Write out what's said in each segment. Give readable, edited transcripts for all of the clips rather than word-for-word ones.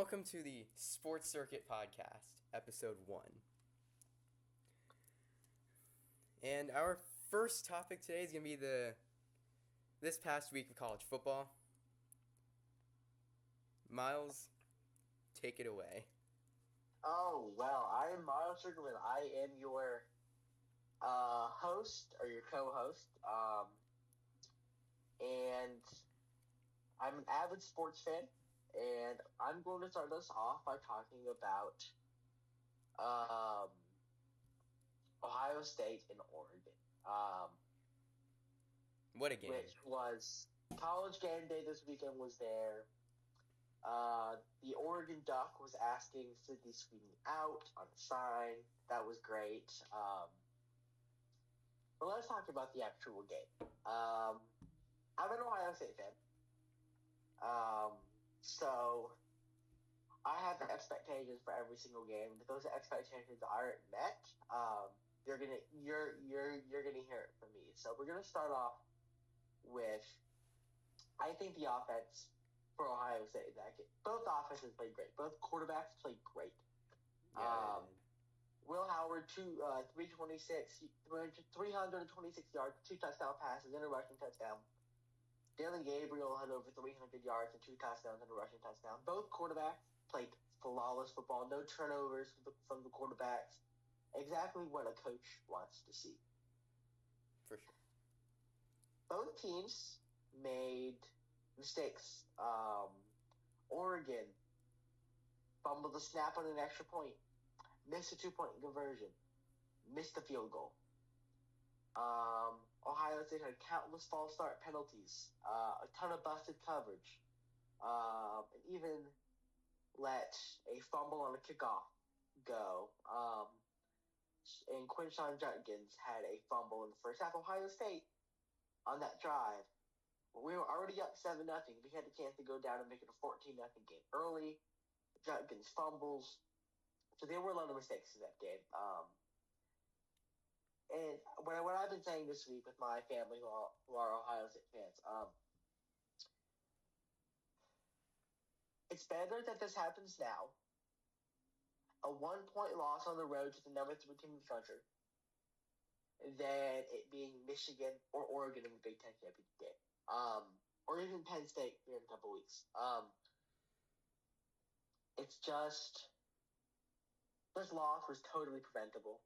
welcome to the Sports Circuit Podcast, Episode 1. And our first topic today is going to be this past week of college football. Miles, take it away. Oh, well, I am Miles Sugarman. I am your host, or your co-host, and I'm an avid sports fan, and I'm going to start us off by talking about Ohio State and Oregon, What a game. which was college game day this weekend was there. The Oregon Duck was asking Sydney Sweeney out on a sign. That was great. But let's talk about the actual game. I'm an Ohio State fan. So I have expectations for every single game. If those expectations aren't met, you're gonna hear it from me. So we're gonna start off with, I think the offense for Ohio State in that game. Both offenses played great. Both quarterbacks played great. Yeah, Will Howard, 326 yards, 2 touchdown passes, and a rushing touchdown. Dylan Gabriel had over 300 yards and 2 touchdowns and a rushing touchdown. Both quarterbacks played flawless football, no turnovers from the quarterbacks. Exactly what a coach wants to see. for sure. Both teams made mistakes. Oregon fumbled the snap on an extra point, missed a 2-point conversion, missed a field goal. Ohio State had countless false start penalties, a ton of busted coverage, and even let a fumble on a kickoff go. And Quinshon Judkins had a fumble in the first half. Ohio State, on that drive, we were already up 7-0. We had a chance to go down and make it a 14-0 game early. Judkins fumbles. So there were a lot of mistakes in that game. And what I've been saying this week with my family who are Ohio State fans, it's better that this happens now. A 1-point loss on the road to the number 3 team in the country than it being Michigan or Oregon in the Big Ten championship game. Or even Penn State here in a couple weeks. It's just, this loss was totally preventable.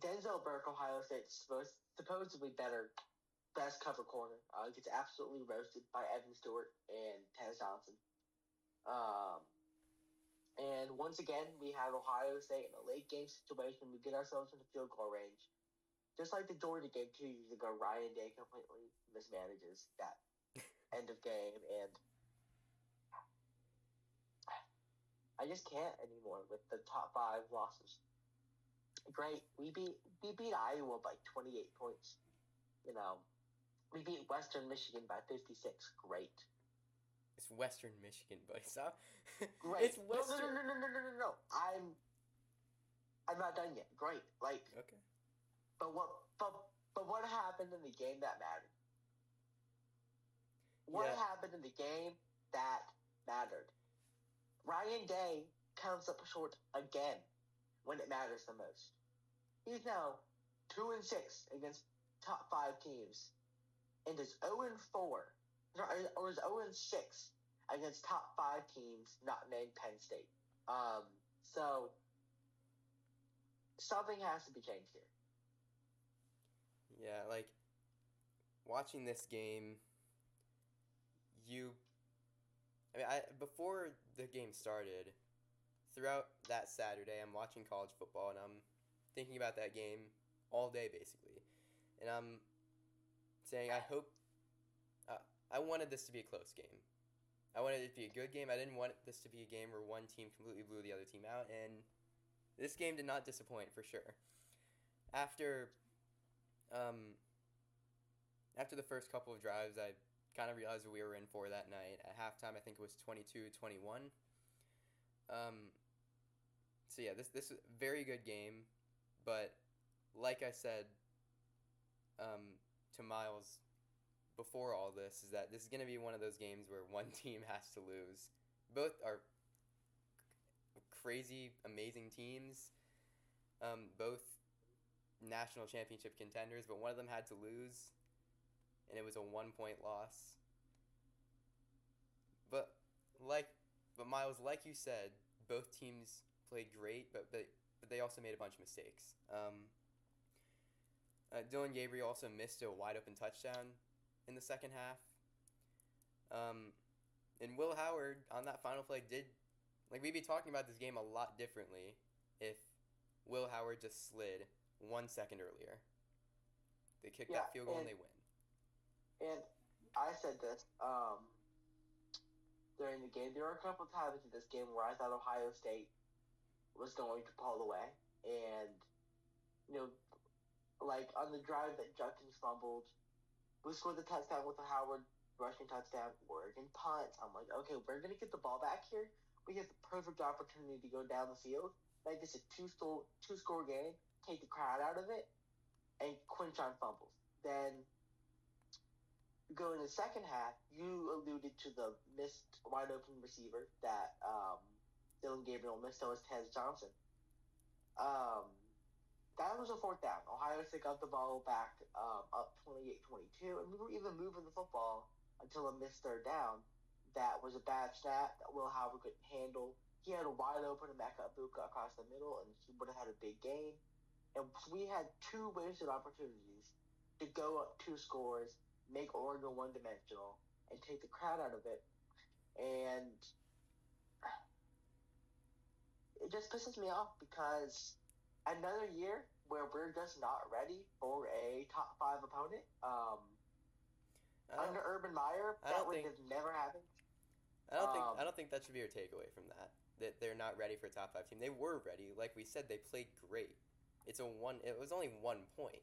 Denzel Burke, Ohio State's supposedly best cover corner, gets absolutely roasted by Evan Stewart and Taz Johnson. And once again, we have Ohio State in a late game situation. We get ourselves into field goal range. Just like the Georgia game 2 years ago, Ryan Day completely mismanages that end of game, and I just can't anymore with the top 5 losses. Great, we beat Iowa by 28 points. We beat Western Michigan by 56. Great. It's Western Michigan, buddy. Stop. Great. It's Western. No. I'm not done yet. Great. Okay. But what happened in the game that mattered? What happened in the game that mattered? Ryan Day comes up short again when it matters the most. He's now 2-6 against top 5 teams, and is 0-4, or is 0-6 against top 5 teams not named Penn State. So something has to be changed here. Yeah, watching this game, before the game started, throughout that Saturday, I'm watching college football, and I'm thinking about that game all day, basically. And I'm saying, I wanted this to be a close game. I wanted it to be a good game. I didn't want this to be a game where one team completely blew the other team out, and this game did not disappoint, for sure. After the first couple of drives, I kind of realized what we were in for that night. At halftime, I think it was 22-21. So yeah, this was a very good game, but like I said, to Miles, before all this is that this is going to be one of those games where one team has to lose. Both are crazy, amazing teams. Both national championship contenders, but one of them had to lose, and it was a 1-point loss. But Miles, like you said, both teams played great, but they also made a bunch of mistakes. Dylan Gabriel also missed a wide open touchdown in the second half. And Will Howard on that final play we'd be talking about this game a lot differently if Will Howard just slid 1 second earlier. They kick that field goal and they win. And I said this during the game. There were a couple times in this game where I thought Ohio State was going to pull away. And, on the drive that Judkins fumbled, we scored the touchdown with a Howard rushing touchdown, Oregon punt. I'm like, okay, we're going to get the ball back here. We get the perfect opportunity to go down the field, make this a two-score game, take the crowd out of it, and Quinshon fumbles. Then you go in the second half, you alluded to the missed wide-open receiver that Dylan Gabriel missed. That was Tez Johnson. That was a fourth down. Ohio State got the ball back up 28-22, and we were even moving the football until a missed third down. That was a bad snap that Will Howard couldn't handle. He had a wide open Emeka Ibuka across the middle, and he would have had a big gain. And we had two wasted opportunities to go up 2 scores, make Oregon one-dimensional, and take the crowd out of it. And it just pisses me off because another year where we're just not ready for a top 5 opponent. Under Urban Meyer, that would have never happened. I don't think that should be your takeaway from that. That they're not ready for a top 5 team. They were ready. Like we said, they played great. It was only 1 point.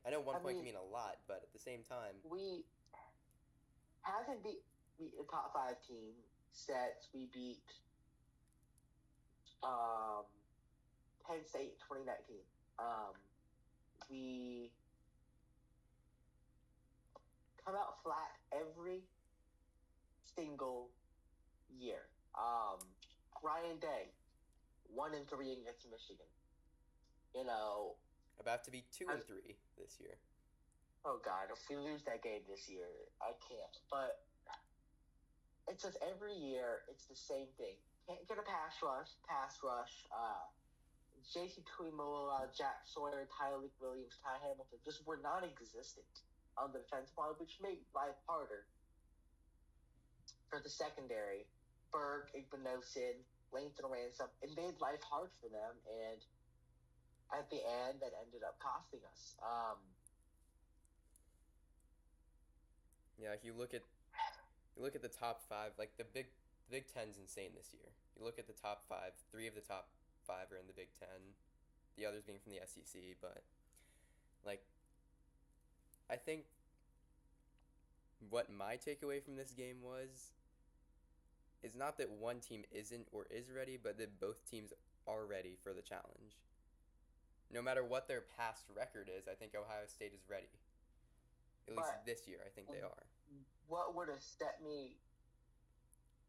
I know 1 point can mean a lot, but at the same time, we haven't beat a top 5 team since we beat Penn State in 2019. We come out flat every single year. Ryan Day, 1-3 against Michigan. About to be 2-3 this year. Oh God, if we lose that game this year, I can't. But it's just every year, it's the same thing. Can't get a pass rush. J.C. Tuimoloau, Jack Sawyer, Tyler Williams, Ty Hamilton just were non-existent on the defensive line, which made life harder for the secondary. Burke, Igbinosin, Langton Ransom, it made life hard for them, and at the end, that ended up costing us. Yeah, if you look at the top 5, the Big Ten's insane this year. You look at the top 5, 3 of the top 5 are in the Big Ten, the others being from the SEC, but I think what my takeaway from this game is not that one team isn't or is ready, but that both teams are ready for the challenge. No matter what their past record is, I think Ohio State is ready. At least this year, I think they are. What would have set me...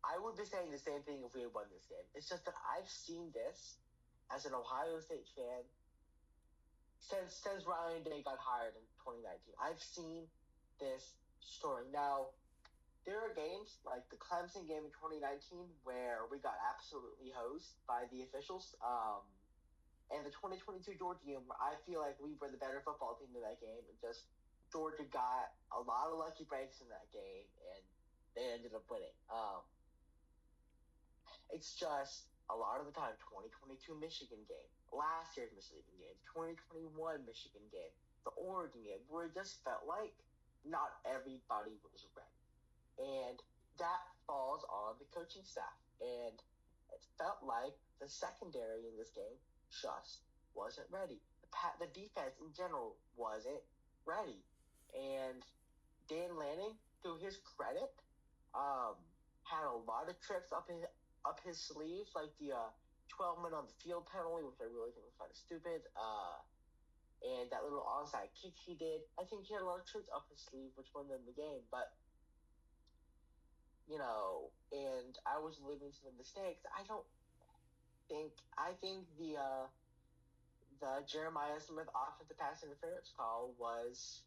I would be saying the same thing if we had won this game. It's just that I've seen this as an Ohio State fan since Ryan Day got hired in 2019. I've seen this story. Now, there are games like the Clemson game in 2019 where we got absolutely hosed by the officials. And the 2022 Georgia game where I feel like we were the better football team in that game, and just Georgia got a lot of lucky breaks in that game, and they ended up winning. It's just a lot of the time, 2022 Michigan game, last year's Michigan game, 2021 Michigan game, the Oregon game, where it just felt like not everybody was ready. And that falls on the coaching staff. And it felt like the secondary in this game just wasn't ready. The defense in general wasn't ready. And Dan Lanning, to his credit, had a lot of tricks up his sleeves, like the 12 men on the field penalty, which I really think was kind of stupid. And that little onside kick he did, I think he had a lot of tricks up his sleeve, which won them the game. But, and I was alluding to the mistakes. I think the Jeremiah Smith offensive pass interference call was,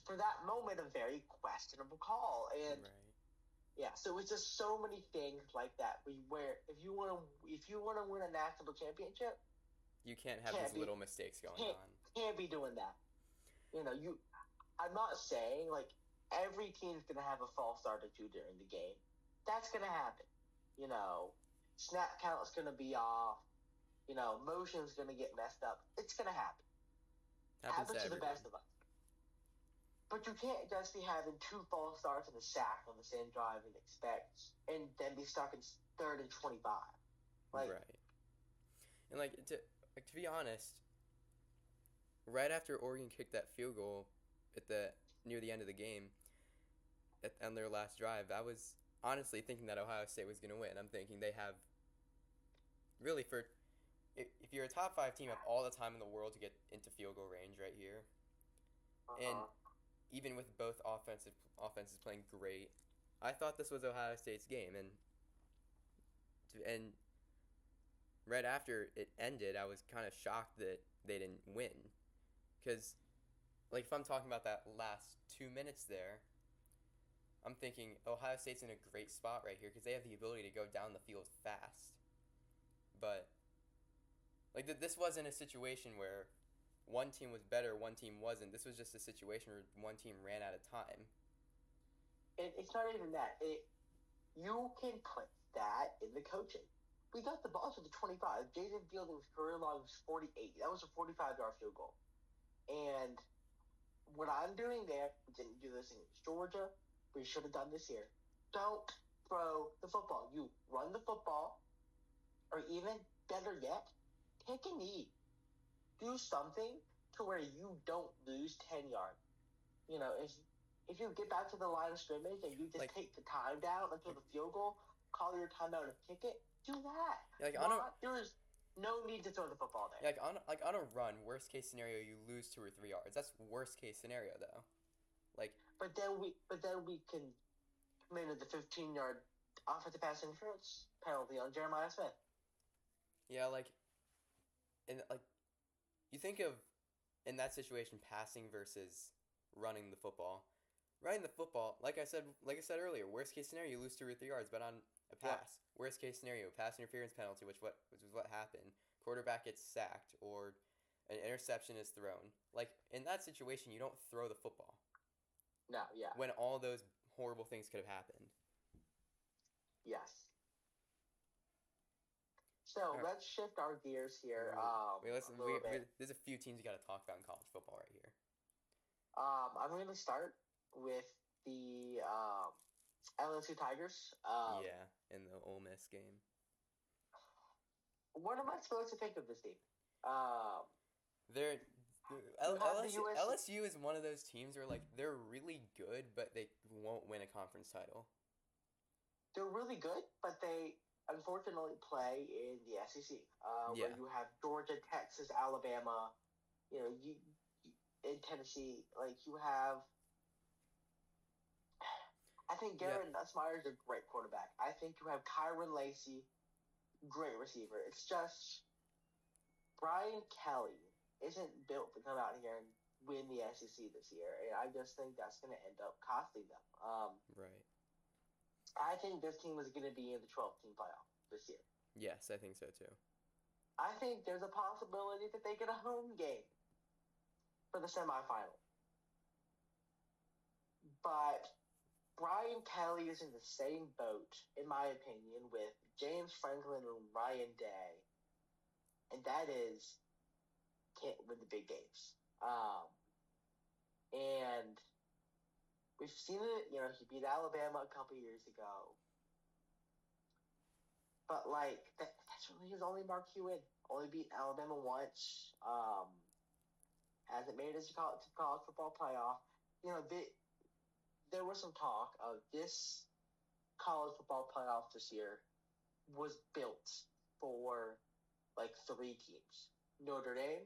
for that moment, a very questionable call. And yeah, so it's just so many things like that where if you want to win a national championship, you can't have these little mistakes going on. Can't be doing that. I'm not saying like every team's gonna have a false start or two during the game. That's gonna happen. Snap count's gonna be off. Motion's gonna get messed up. It's gonna happen. Happens to the best of us. But you can't just be having 2 false starts and a sack on the same drive and then be stuck in 3rd and 25. Right. And to be honest, right after Oregon kicked that field goal near the end of the game, on their last drive, I was honestly thinking that Ohio State was going to win. I'm thinking they have really if you're a top 5 team, have all the time in the world to get into field goal range right here. And even with both offenses playing great, I thought this was Ohio State's game, and right after it ended, I was kind of shocked that they didn't win, because if I'm talking about that last 2 minutes there, I'm thinking Ohio State's in a great spot right here because they have the ability to go down the field fast, but this wasn't a situation where one team was better, one team wasn't. This was just a situation where one team ran out of time. It's not even that. You can put that in the coaching. We got the ball to the 25. Jason Fielding's career long was 48. That was a 45-yard field goal. And what I'm doing there, we didn't do this against Georgia. We should have done this here. Don't throw the football. You run the football, or even better yet, take a knee. Do something to where you don't lose 10 yards. If you get back to the line of scrimmage and you just take the time down until the field goal, call your timeout and kick it, do that. There is no need to throw the football there. On a run, worst case scenario, you lose 2 or 3 yards. That's worst case scenario though. But then we can commit the 15-yard offensive pass interference penalty on Jeremiah Smith. Yeah, you think of, in that situation, passing versus running the football. Running the football, like I said earlier, worst case scenario, you lose 2 or 3 yards, but on a pass, worst case scenario, pass interference penalty, which was what happened. Quarterback gets sacked or an interception is thrown. In that situation, you don't throw the football. No, yeah. When all those horrible things could have happened. Yes. So let's shift our gears here. There's a few teams you got to talk about in college football right here. I'm going to start with the LSU Tigers. In the Ole Miss game. What am I supposed to think of this team? LSU is one of those teams where they're really good, but they won't win a conference title. They're really good, but they unfortunately play in the SEC, where you have Georgia, Texas, Alabama, in Tennessee. You have, I think Garrett Nussmeier is a great quarterback. I think you have Kyron Lacey, great receiver. It's just Brian Kelly isn't built to come out here and win the SEC this year, and I just think that's going to end up costing them. Right. I think this team is going to be in the 12-team playoff this year. Yes, I think so too. I think there's a possibility that they get a home game for the semifinal. But Brian Kelly is in the same boat, in my opinion, with James Franklin and Ryan Day, and that is can't win the big games. And we've seen it, he beat Alabama a couple years ago. But, that's really his only marquee win. Only beat Alabama once. Hasn't made it to college football playoff. There was some talk of this college football playoff this year was built for, 3 teams. Notre Dame,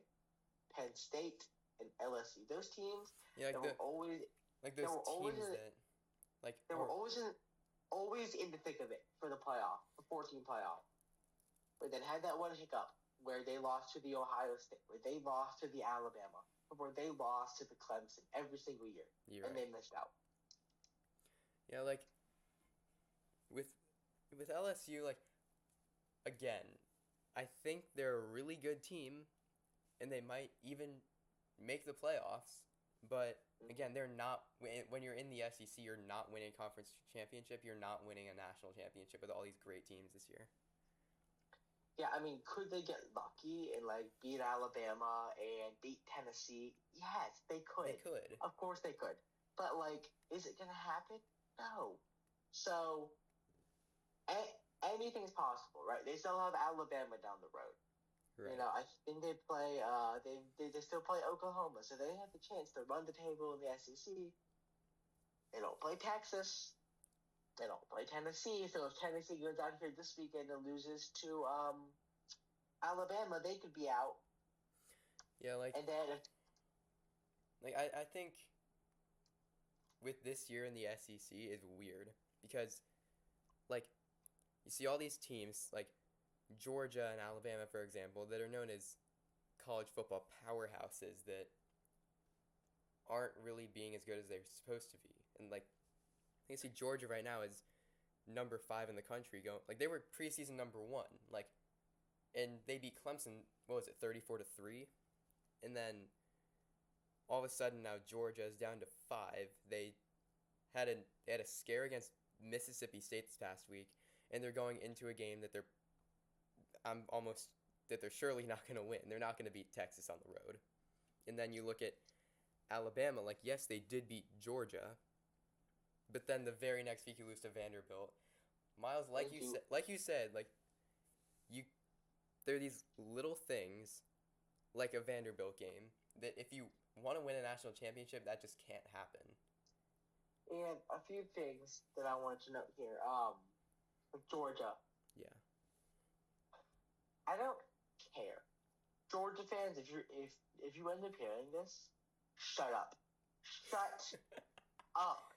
Penn State, and LSU. Those teams Yeah, that were always they those were always teams in, that like they were always in the thick of it for the playoff, the 14 playoff. But then had that one hiccup where they lost to the Ohio State, where they lost to the Alabama, where they lost to the Clemson every single year, you're and right. they missed out. Yeah, like with LSU, like again, I think they're a really good team, and they might even make the playoffs. But again, they're not. When you're in the SEC, you're not winning a conference championship. You're not winning a national championship with all these great teams this year. Yeah, I mean, could they get lucky and like beat Alabama and beat Tennessee? Yes, they They could. could. Of course they could. But like, is it gonna happen? No. So anything's possible, right? They still have Alabama down the road. Right. I think they play. They still play Oklahoma, so they have the chance to run the table in the SEC. They don't play Texas. They don't play Tennessee. So if Tennessee goes out here this weekend and loses to Alabama, they could be out. Yeah, And then I think with this year in the SEC is weird because like you see all these teams like Georgia and Alabama, for example, that are known as college football powerhouses that aren't really being as good as they're supposed to be. And like you see Georgia right now is number 5 in the country going like they were preseason number 1 like and they beat Clemson, what was it, 34-3, and then all of a sudden now Georgia is down to 5. They had a scare against Mississippi State this past week, and they're going into a game that they're surely not going to win. They're not going to beat Texas on the road. And then you look at Alabama, like yes, they did beat Georgia, but then the very next week you lose to Vanderbilt. Miles, like you said, there are these little things like a Vanderbilt game that if you want to win a national championship, that just can't happen. And a few things that I wanted to note here. With Georgia. Yeah. I don't care. Georgia fans, if you end up hearing this, shut up. Shut up.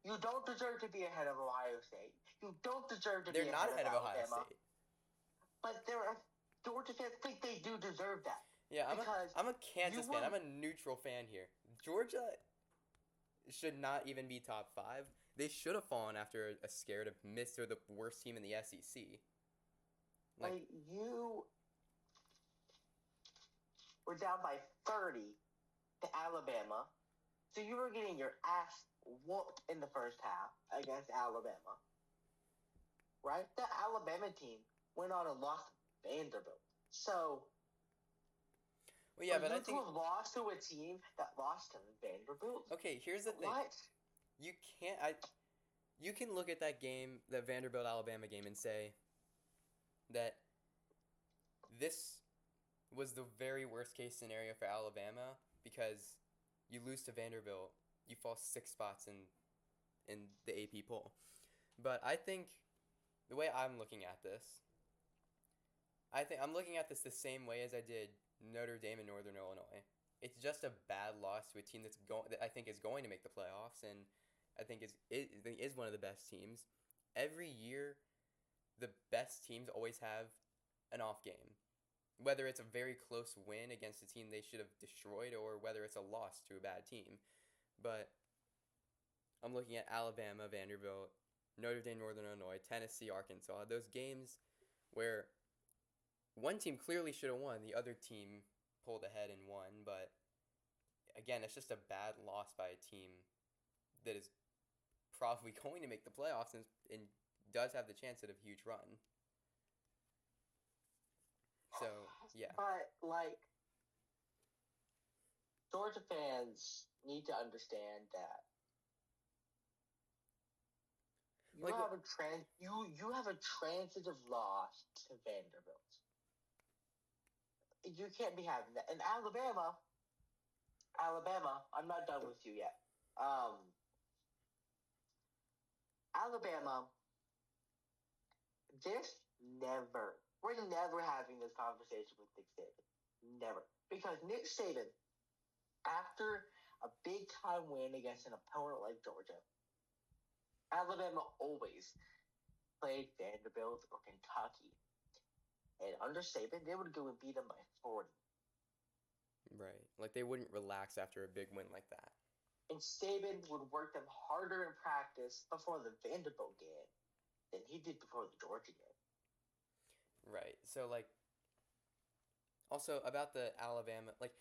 You don't deserve to be ahead of Ohio State. You don't deserve to be They're not ahead of Ohio Alabama. State. But Georgia fans think they do deserve that. Yeah, I'm a Kansas fan. I'm a neutral fan here. Georgia should not even be top 5. They should have fallen after a scare to miss to the worst team in the SEC. Like you were down by 30 to Alabama, so you were getting your ass whooped in the first half against Alabama, right? The Alabama team went on and lost to Vanderbilt. So, well, yeah, but I think have lost to a team that lost to Vanderbilt. Okay, here's the thing. What? You can't. You can look at that game, that Vanderbilt Alabama game, and say that this was the very worst case scenario for Alabama because you lose to Vanderbilt, you fall 6 spots in the AP poll. But I think the way I'm looking at this, I think I'm looking at this the same way as I did Notre Dame and Northern Illinois. It's just a bad loss to a team that I think is going to make the playoffs and I think is one of the best teams. Every year, the best teams always have an off game. Whether it's a very close win against a team they should have destroyed or whether it's a loss to a bad team. But I'm looking at Alabama, Vanderbilt, Notre Dame, Northern Illinois, Tennessee, Arkansas. Those games where one team clearly should have won, the other team pulled ahead and won. But again, it's just a bad loss by a team that is probably going to make the playoffs and does have the chance at a huge run. So, yeah. But, Georgia fans need to understand that you have a transitive loss to Vanderbilt. You can't be having that. And Alabama, I'm not done with you yet. Alabama, this never We're never having this conversation with Nick Saban. Never. Because Nick Saban, after a big time win against an opponent like Georgia, Alabama always played Vanderbilt or Kentucky. And under Saban, they would go and beat them by 40. Right. Like, they wouldn't relax after a big win like that. And Saban would work them harder in practice before the Vanderbilt game than he did before the Georgia game. Right. So, like, also about the Alabama, like,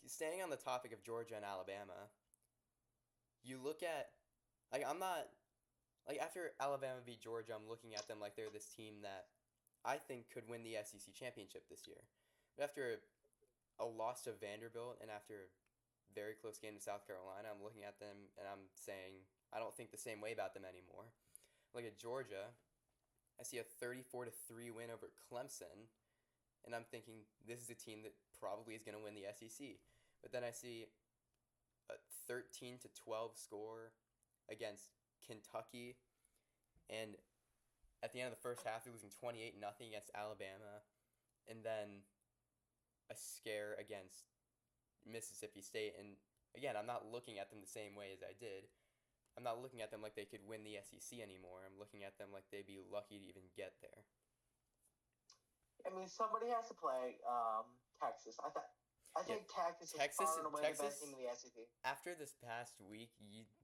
staying on the topic of Georgia and Alabama, you look at, like, I'm not, like, after Alabama beat Georgia, I'm looking at them like they're this team that I think could win the SEC championship this year. But after a loss to Vanderbilt and after a very close game to South Carolina, I'm looking at them and I'm saying I don't think the same way about them anymore. Look at Georgia, I see a 34-3 win over Clemson, and I'm thinking this is a team that probably is going to win the SEC. But then I see a 13-12 score against Kentucky, and at the end of the first half, they're losing 28-0 against Alabama, and then a scare against Mississippi State. And again, I'm not looking at them the same way as I did. I'm not looking at them like they could win the SEC anymore. I'm looking at them like they'd be lucky to even get there. I mean, somebody has to play Texas. I think Texas is far and away the best team in the SEC. After this past week,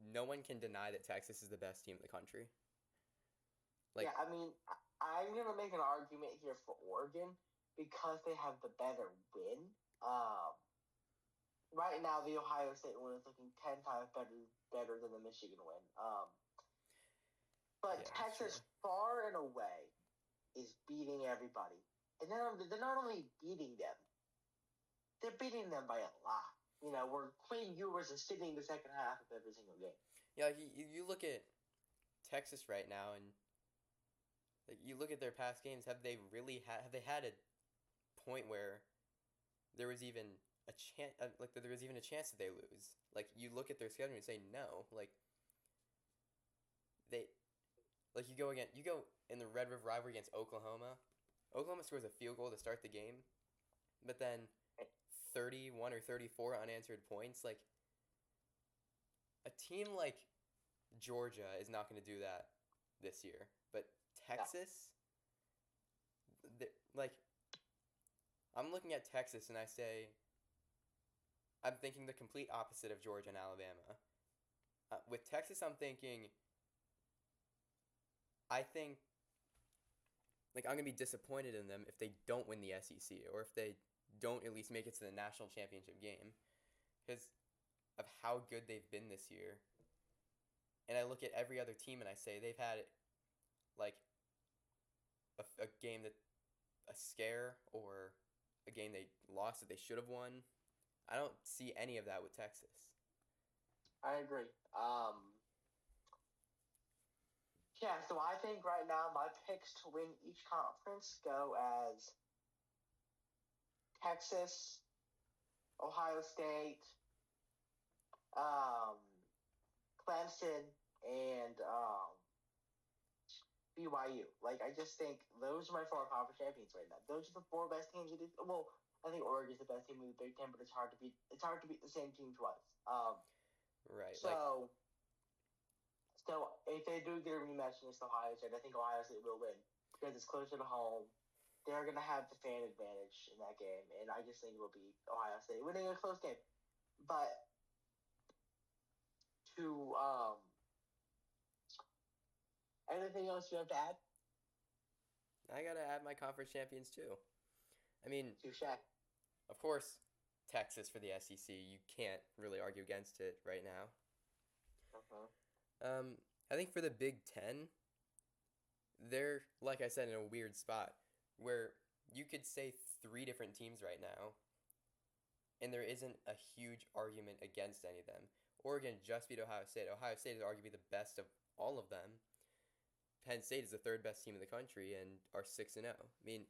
no one can deny that Texas is the best team in the country. Like, yeah, I mean, I'm going to make an argument here for Oregon because they have the better win. Right now, the Ohio State win is looking 10 times better than the Michigan win. But yeah, Texas, far and away, is beating everybody. And they're not only beating them, they're beating them by a lot. You know, where Quinn Ewers is sitting the second half of every single game. Yeah, like you look at Texas right now, and like you look at their past games. Have they had a point where there was even a chance, there was even a chance that they lose? Like, you look at their schedule and say no. Like, you go in the Red River rivalry against Oklahoma. Oklahoma scores a field goal to start the game, but then 31 or 34 unanswered points. Like, a team like Georgia is not going to do that this year, but Texas, I'm looking at Texas and I say, I'm thinking the complete opposite of Georgia and Alabama. With Texas, I'm thinking, I think, like, I'm going to be disappointed in them if they don't win the SEC, or if they don't at least make it to the national championship game, because of how good they've been this year. And I look at every other team and I say they've had, like, a game that, a scare, or a game they lost that they should have won. I don't see any of that with Texas. I agree. Yeah, so I think right now my picks to win each conference go as Texas, Ohio State, Clemson, and BYU. Like, I just think those are my four conference champions right now. Those are the four best teams. Well, I think Oregon's the best team in the Big Ten, but it's hard to beat the same team twice. Right. So if they do get a rematch against Ohio State, I think Ohio State will win because it's closer to home. They're going to have the fan advantage in that game, and I just think it will be Ohio State winning a close game. But to anything else you have to add? I got to add my conference champions too. I mean, touche. Of course, Texas for the SEC. You can't really argue against it right now. I think for the Big Ten, they're, like I said, in a weird spot where you could say three different teams right now, and there isn't a huge argument against any of them. Oregon just beat Ohio State. Ohio State is arguably the best of all of them. Penn State is the third best team in the country and are 6-0. I mean,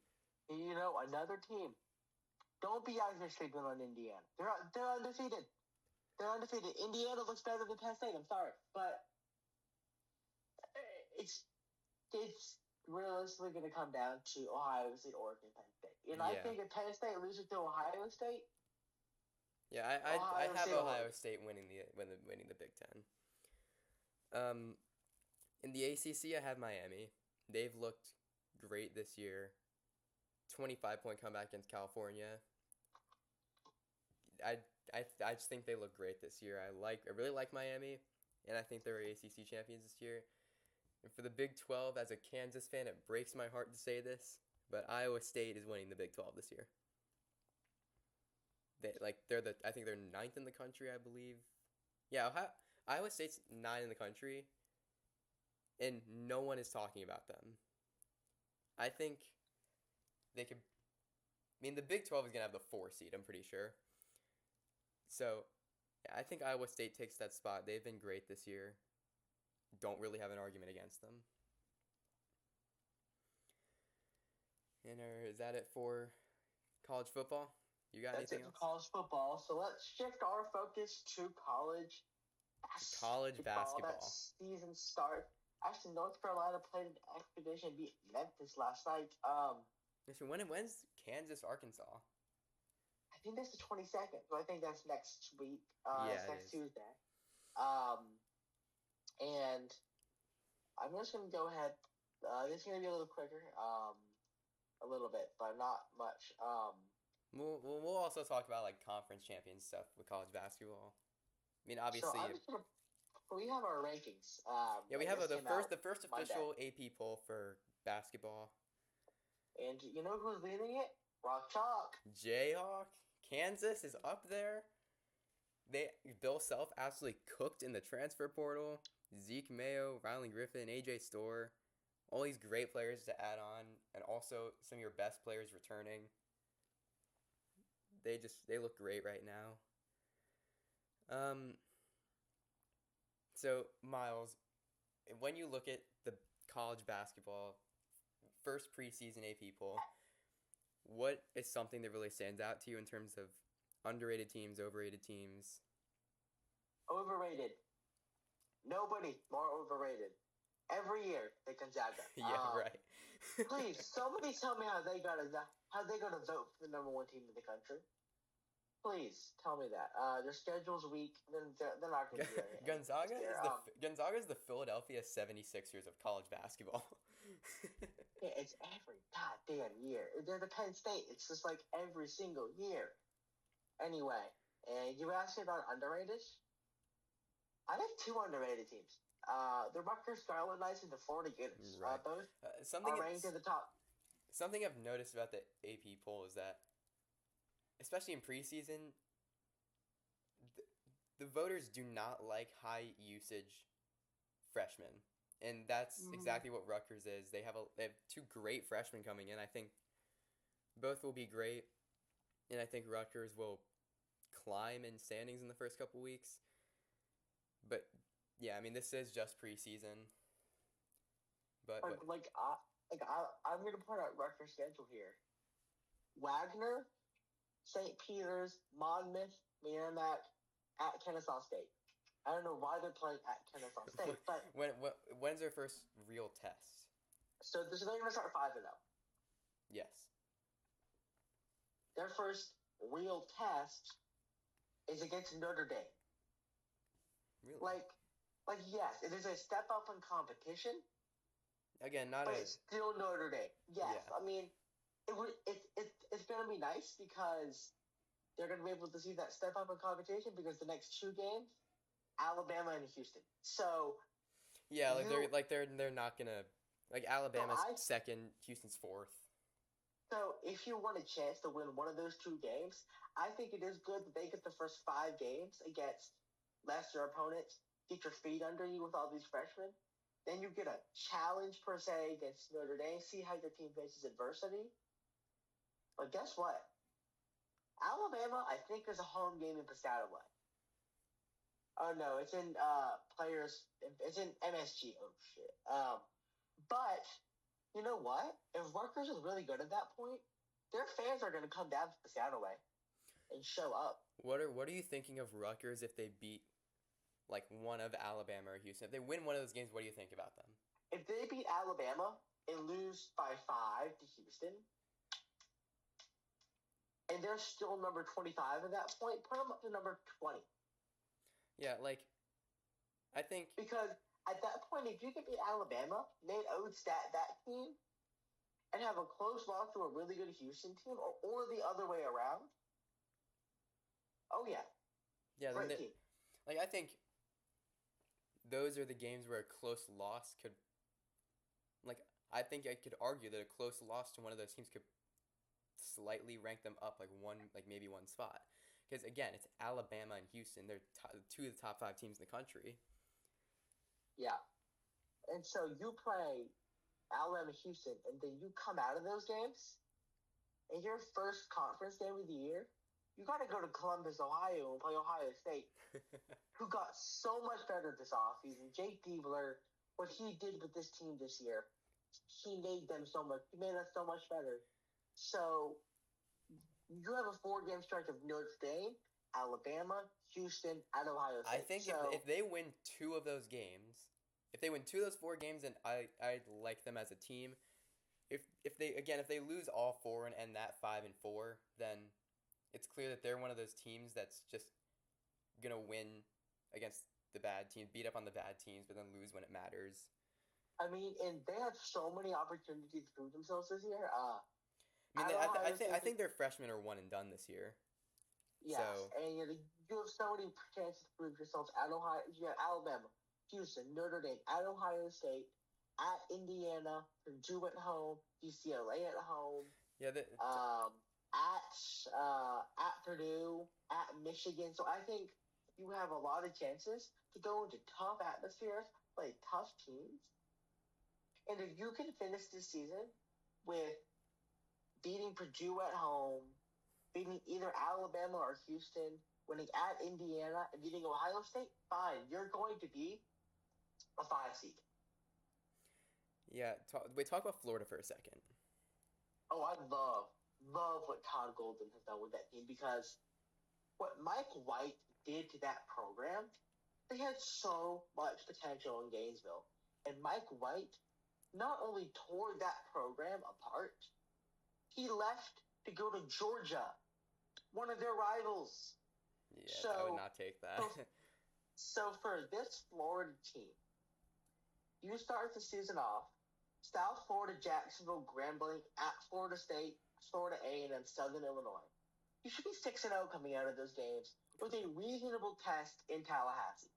you know, another team. Don't be out here sleeping on Indiana. They're undefeated. They're undefeated. Indiana looks better than Penn State. I'm sorry, but it's realistically going to come down to Ohio State, Oregon, Penn State. And I Yeah. think if Penn State loses to Ohio State, Yeah, I Ohio have State will Ohio win. State winning the Big Ten. In the ACC, I have Miami. They've looked great this year. 25-point comeback against California. I just think they look great this year. I really like Miami, and I think they're ACC champions this year. And for the Big 12, as a Kansas fan, it breaks my heart to say this, but Iowa State is winning the Big 12 this year. I think they're ninth in the country, I believe. Yeah, Iowa State's 9 in the country, and no one is talking about them. I think they could. I mean, the Big 12 is gonna have the 4 seed. I'm pretty sure. So, yeah, I think Iowa State takes that spot. They've been great this year. Don't really have an argument against them. And is that it for college football? You got That's anything it for else? college football. So let's shift our focus to college College basketball. That season start. Actually, North Carolina played an expedition, beat Memphis last night. When's Kansas, Arkansas? I think that's the 22nd. So I think that's next week. Yeah, it's next it is. Tuesday. And I'm just gonna go ahead. This is gonna be a little quicker. A little bit, but not much. We'll also talk about like conference champion stuff with college basketball. I mean, obviously. So we have our rankings. Yeah, we have the first official Monday. AP poll for basketball. And you know who's leading it? Rock Chalk. Jayhawk. Kansas is up there. Bill Self absolutely cooked in the transfer portal. Zeke Mayo, Riley Griffin, AJ Storr. All these great players to add on, and also some of your best players returning. They look great right now. So Miles, when you look at the college basketball first preseason AP poll, what is something that really stands out to you in terms of underrated teams, overrated teams? Overrated. Nobody more overrated. Every year, the Gonzaga. Yeah, right. Please, somebody tell me how they gonna vote for the number 1 team in the country. Please tell me that. Their schedule's weak. Then they're not gonna do it. Gonzaga is the Philadelphia 76ers of college basketball. Yeah, it's every goddamn year. They're the Penn State. It's just like every single year. Anyway, and you asked me about underrated. I have 2 underrated teams. The Rutgers Scarlet Knights and the Florida Gators. Right. Both are ranked in the top. Something I've noticed about the AP poll is that, especially in preseason, the voters do not like high usage freshmen, and that's exactly what Rutgers is. They have 2 great freshmen coming in. I think both will be great, and I think Rutgers will climb in standings in the first couple weeks. But yeah, I mean, this is just preseason. But I'm gonna point out Rutgers' schedule here. Wagner, St. Peter's, Monmouth, Merrimack, at Kennesaw State. I don't know why they're playing at Kennesaw State, but when's their first real test? So they're gonna start 5-0. Yes. Their first real test is against Notre Dame. Really? Like yes, it is a step up in competition. Again, but it's still Notre Dame. Yes, yeah. I mean, it's gonna be nice because they're gonna be able to see that step up in competition because the next 2 games, Alabama and Houston. So yeah, they're not gonna Alabama's second, Houston's 4th. So if you want a chance to win one of those 2 games, I think it is good that they get the first 5 games against lesser opponents. Get your feet under you with all these freshmen. Then you get a challenge per se against Notre Dame. See how your team faces adversity. But guess what? Alabama, I think, is a home game in Piscataway. Oh no, it's in players. It's in MSG. Oh shit. But you know what? If Rutgers is really good at that point, their fans are going to come down to Piscataway and show up. What are you thinking of Rutgers if they beat one of Alabama or Houston? If they win one of those games, what do you think about them? If they beat Alabama, and lose by 5 to Houston, and they're still number 25 at that point, put them up to number 20. Yeah, like, I think... Because at that point, if you could beat Alabama, Nate Oates that team, and have a close loss to a really good Houston team, or the other way around, oh yeah. Yeah, great team. Like, I think those are the games where a close loss could... Like, I think I could argue that a close loss to one of those teams could slightly rank them up, like maybe one spot. Because, again, it's Alabama and Houston. They're two of the top 5 teams in the country. Yeah. And so you play Alabama, Houston, and then you come out of those games, and your first conference game of the year, you got to go to Columbus, Ohio, and play Ohio State, who got so much better this offseason. Jake Diebler, what he did with this team this year, he made them so much. He made us so much better. So you have a 4-game stretch of Notre Dame, Alabama, Houston, and Ohio State. I think if they win 2 of those games, if they win 2 of those 4 games, then I like them as a team. If they lose all 4 and end that 5-4, then it's clear that they're one of those teams that's just gonna win against the bad teams, beat up on the bad teams, but then lose when it matters. I mean, and they had so many opportunities to prove themselves this year. I think their freshmen are one and done this year. Yes, so. And you have so many chances to prove yourselves at Ohio. You have Alabama, Houston, Notre Dame, at Ohio State, at Indiana, Purdue at home, UCLA at home. Yeah. At Purdue, at Michigan. So I think you have a lot of chances to go into tough atmospheres, play tough teams. And if you can finish this season with beating Purdue at home, beating either Alabama or Houston, winning at Indiana, and beating Ohio State, fine. You're going to be a 5 seed. Yeah. Talk about Florida for a second. Oh, I love what Todd Golden has done with that team, because what Mike White did to that program, they had so much potential in Gainesville. And Mike White not only tore that program apart, he left to go to Georgia, one of their rivals. Yeah, I would not take that. So for this Florida team, you start the season off, South Florida, Jacksonville, Grambling, at Florida State, Florida A&M, Southern Illinois. You should be 6-0 coming out of those games with a reasonable test in Tallahassee.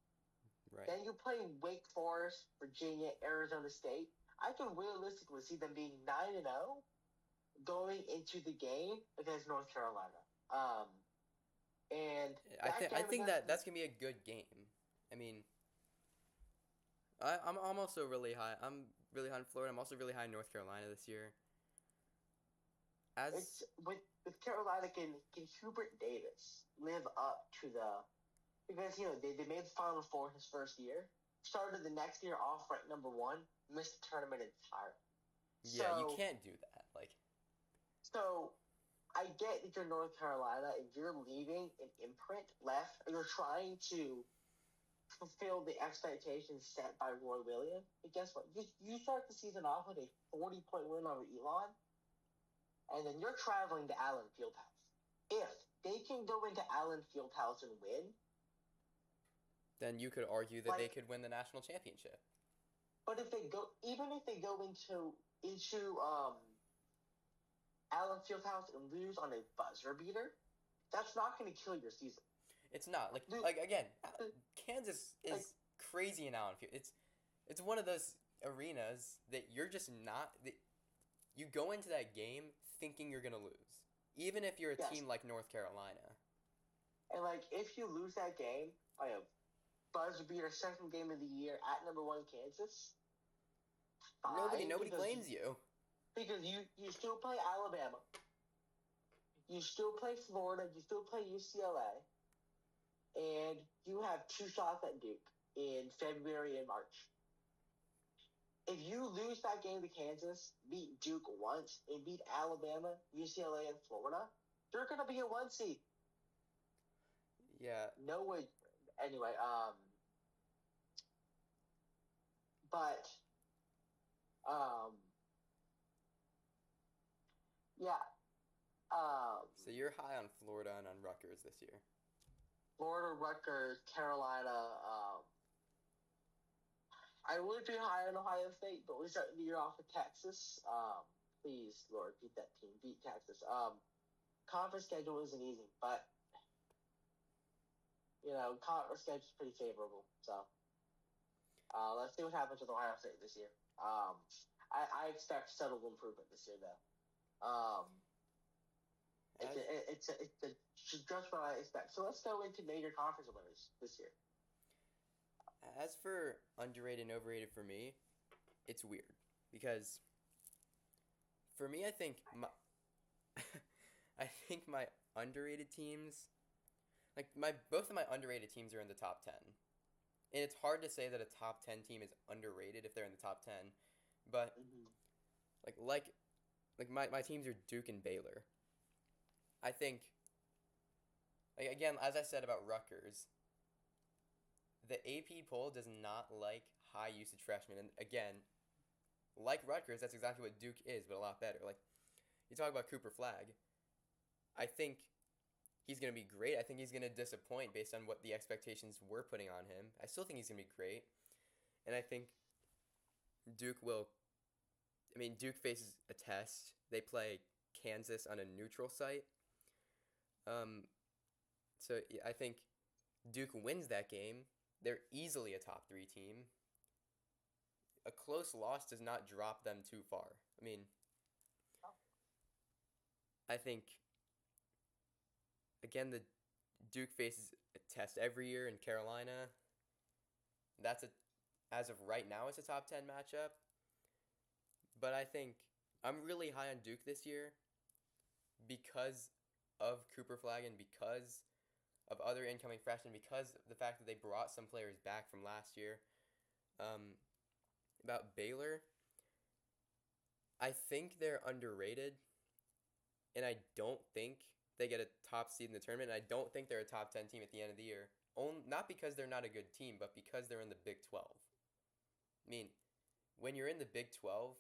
Right. Then you play Wake Forest, Virginia, Arizona State. I can realistically see them being 9-0 going into the game against North Carolina. And I think that's gonna be a good game. I mean, I'm also really high. I'm really high in Florida. I'm also really high in North Carolina this year. With Carolina, can Hubert Davis live up to because they made the Final Four his first year, started the next year off ranked number 1, missed the tournament entirely. Yeah, so, you can't do that. So I get that you're North Carolina and you're leaving an imprint left, or you're trying to fulfill the expectations set by Roy Williams. But guess what? You start the season off with a 40-point win over Elon, and then you're traveling to Allen Fieldhouse. If they can go into Allen Fieldhouse and win, then you could argue that they could win the national championship. But if they go into Allen Fieldhouse and lose on a buzzer beater, that's not going to kill your season. It's not. Again, Kansas is crazy in Allen Field. It's one of those arenas that you're just not. You go into that game thinking you're going to lose, even if you're a team like North Carolina. And if you lose that game by a buzzer beater, second game of the year at number 1 Kansas, nobody blames you. Because you still play Alabama, you still play Florida, you still play UCLA, and you have 2 shots at Duke in February and March. If you lose that game to Kansas, beat Duke once, and beat Alabama, UCLA, and Florida, you're going to be a 1 seed. Yeah. No way. Anyway, but Yeah. Um, So you're high on Florida and on Rutgers this year. Florida, Rutgers, Carolina. I would be high on Ohio State, but we start the year off with Texas. Please, Lord, beat that team. Beat Texas. Conference schedule isn't easy, but conference schedule is pretty favorable. So let's see what happens with Ohio State this year. I expect subtle improvement this year, though. It's just what I expect. So let's go into major conference winners this year. As for underrated and overrated for me, it's weird because for me, I think my I think my underrated teams, like my both of my underrated teams are in the top 10. And it's hard to say that a top 10 team is underrated if they're in the top 10. But Mm-hmm. my teams are Duke and Baylor. I think like again, as I said about Rutgers, the AP poll does not like high usage freshmen. And again, like Rutgers, that's exactly what Duke is, but a lot better. Like you talk about Cooper Flag, I think he's going to be great. I think he's going to disappoint based on what the expectations we're putting on him. I still think he's going to be great. And I think Duke will. I mean, Duke faces a test. They play Kansas on a neutral site. So I think Duke wins that game. They're easily a top 3 team. A close loss does not drop them too far. I mean, I think, again, the Duke faces a test every year in Carolina. As of right now, it's a top 10 matchup. But I think I'm really high on Duke this year because of Cooper Flag and because of other incoming freshmen, because of the fact that they brought some players back from last year. About Baylor, I think they're underrated, and I don't think they get a top seed in the tournament, and I don't think they're a top 10 team at the end of the year. Not because they're not a good team, but because they're in the Big 12. I mean, when you're in the Big 12,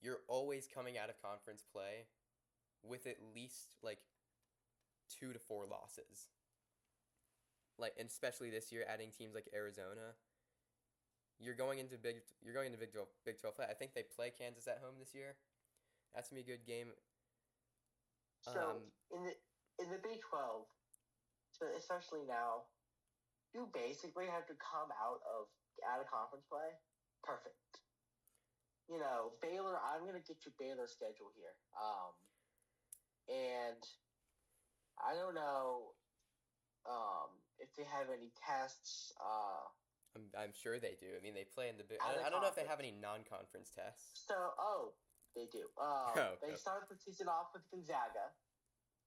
you're always coming out of conference play with at least like 2 to 4 losses. And especially this year, adding teams like Arizona, you're going into Big 12 play. I think they play Kansas at home this year. That's gonna be a good game. So in the Big 12, so especially now, you basically have to come out of conference play perfect. Baylor. I'm gonna get you Baylor's schedule here. And I don't know if they have any tests. I'm sure they do. I mean, they play in the big. Out of I don't know if they conference. have any non-conference tests. So, they do. They start the season off with Gonzaga,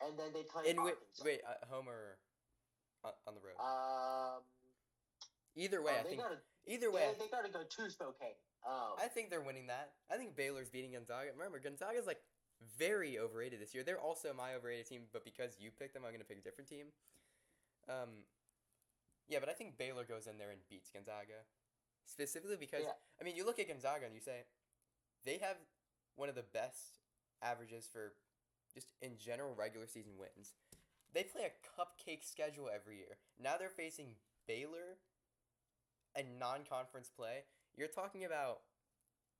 and then they play Arkansas. Wait, home or on the road? Either way, I think. They gotta go to Spokane. I think they're winning that. I think Baylor's beating Gonzaga. Remember, Gonzaga's like very overrated this year. They're also my overrated team, but because you picked them, I'm gonna pick a different team. Yeah, but I think Baylor goes in there and beats Gonzaga, specifically because I mean, you look at Gonzaga and you say they have one of the best averages for just in general regular season wins. They play a cupcake schedule every year. Now they're facing Baylor in non-conference play. You're talking about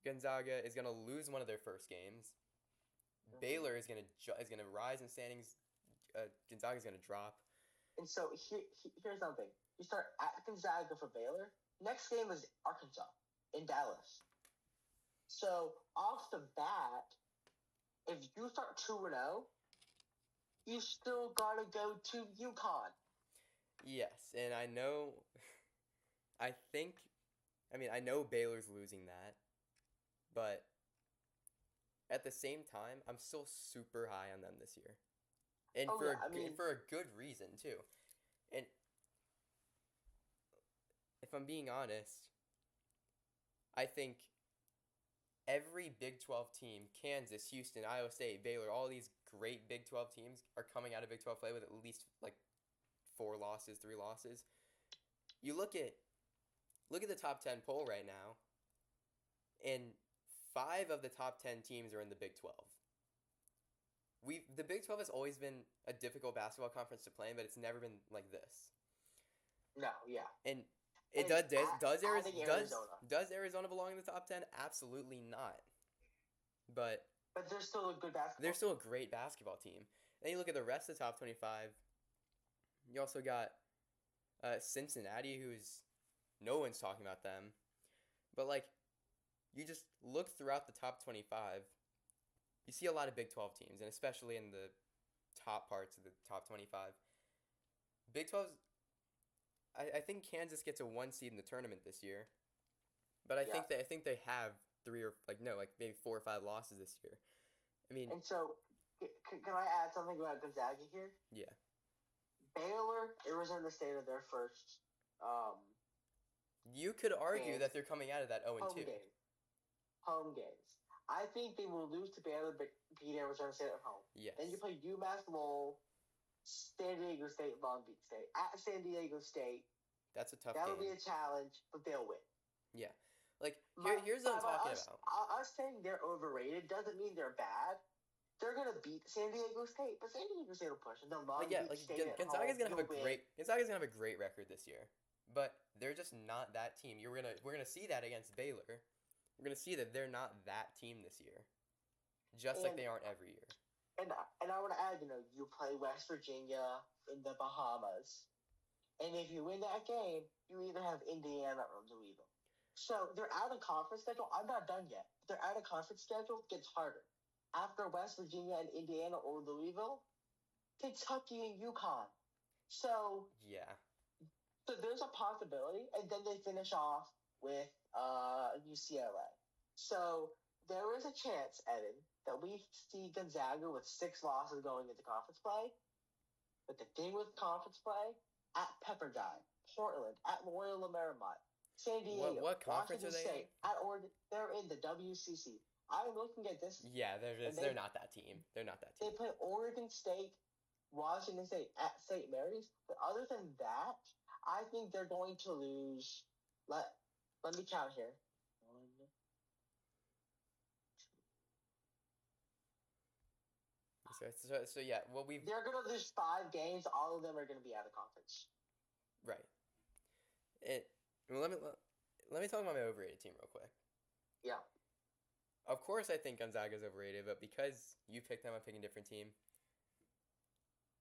Gonzaga is going to lose one of their first games. Mm-hmm. Baylor is going to rise in standings. Gonzaga is going to drop. And so here's something. You start at Gonzaga for Baylor. Next game is Arkansas in Dallas. So off the bat, if you start 2-0, you still gotta go to UConn. Yes, and I know. I know Baylor's losing that, but at the same time, I'm still super high on them this year, and for a good reason too. And if I'm being honest, I think every Big 12 team, Kansas, Houston, Iowa State, Baylor, all these great Big 12 teams are coming out of Big 12 play with at least like 4 losses, 3 losses. You look at the top 10 poll right now, and 5 of the top 10 teams are in the Big 12. the Big 12 has always been a difficult basketball conference to play in, but it's never been like this. No, yeah. And And adding Arizona. does Arizona belong in the top 10? Absolutely not. But they're still a good basketball. They're still a great basketball team. And you look at the rest of the top 25. You also got Cincinnati, who's no one's talking about them. But like, you just look throughout the top 25. You see a lot of Big 12 teams, and especially in the top parts of the top 25. Big 12's. I think Kansas gets a 1 seed in the tournament this year, but I think they have maybe 4 or 5 losses this year. I mean, and so can I add something about Gonzaga here? Yeah. Baylor, Arizona State are their first. You could argue that they're coming out of that 0-2. Home games. I think they will lose to Baylor, but beat Arizona State at home. Yes. Then you play UMass Lowell, San Diego State, Long Beach State at San Diego State. That's a tough That'll game. be a challenge, but they'll win. Yeah. Like, here's what I'm talking about. Us saying they're overrated doesn't mean they're bad. They're gonna beat San Diego State, but San Diego State will push them. Gonzaga's gonna have a great record this year, but they're just not that team. We're gonna see that against Baylor. We're gonna see that they're not that team this year, like they aren't every year. And I want to add, you play West Virginia in the Bahamas, and if you win that game, you either have Indiana or Louisville. So their out-of-conference schedule, I'm not done yet. Their out-of-conference schedule gets harder. After West Virginia and Indiana or Louisville, Kentucky and UConn. So there's a possibility, and then they finish off with UCLA. So there is a chance, Evan, that we see Gonzaga with 6 losses going into conference play. But the thing with conference play, at Pepperdine, Portland, at Loyola Marymount, San Diego, what conference Washington are they State, at Oregon, they're in the WCC. I'm looking at this. Yeah, they're not that team. They're not that team. They play Oregon State, Washington State at St. Mary's. But other than that, I think they're going to lose. Let me count here. 1, 2. So yeah, they're going to lose 5 games. All of them are going to be out of conference. Right. Let me talk about my overrated team real quick. Yeah. Of course, I think Gonzaga's overrated, but because you picked them, I'm picking a different team.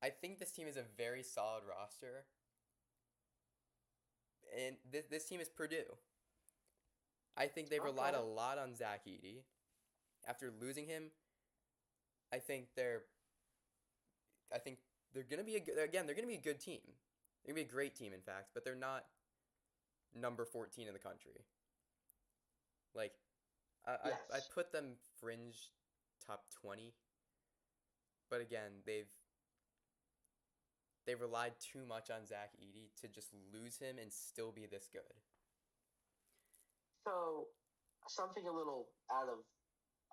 I think this team is a very solid roster, and this team is Purdue. I think they've relied a lot on Zach Edey. After losing him, I think they're gonna be they're gonna be a good team. They're gonna be a great team, in fact, but they're not number 14 in the country. Like, I put them fringe top 20, but again, they've relied too much on Zach Edey to just lose him and still be this good. So, something a little out of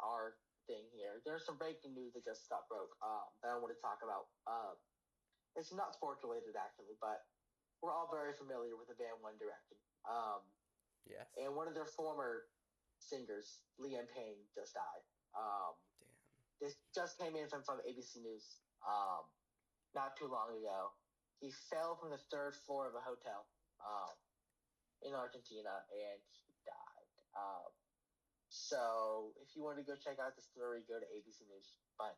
our thing here. There's some breaking news that just got broke that I want to talk about. It's not sports related, actually, but we're all very familiar with the band One Direction. Yes. And one of their former singers, Liam Payne, just died. Damn. This just came in from ABC News not too long ago. He fell from the 3rd floor of a hotel in Argentina, and he died. So if you want to go check out the story, go to ABC News. But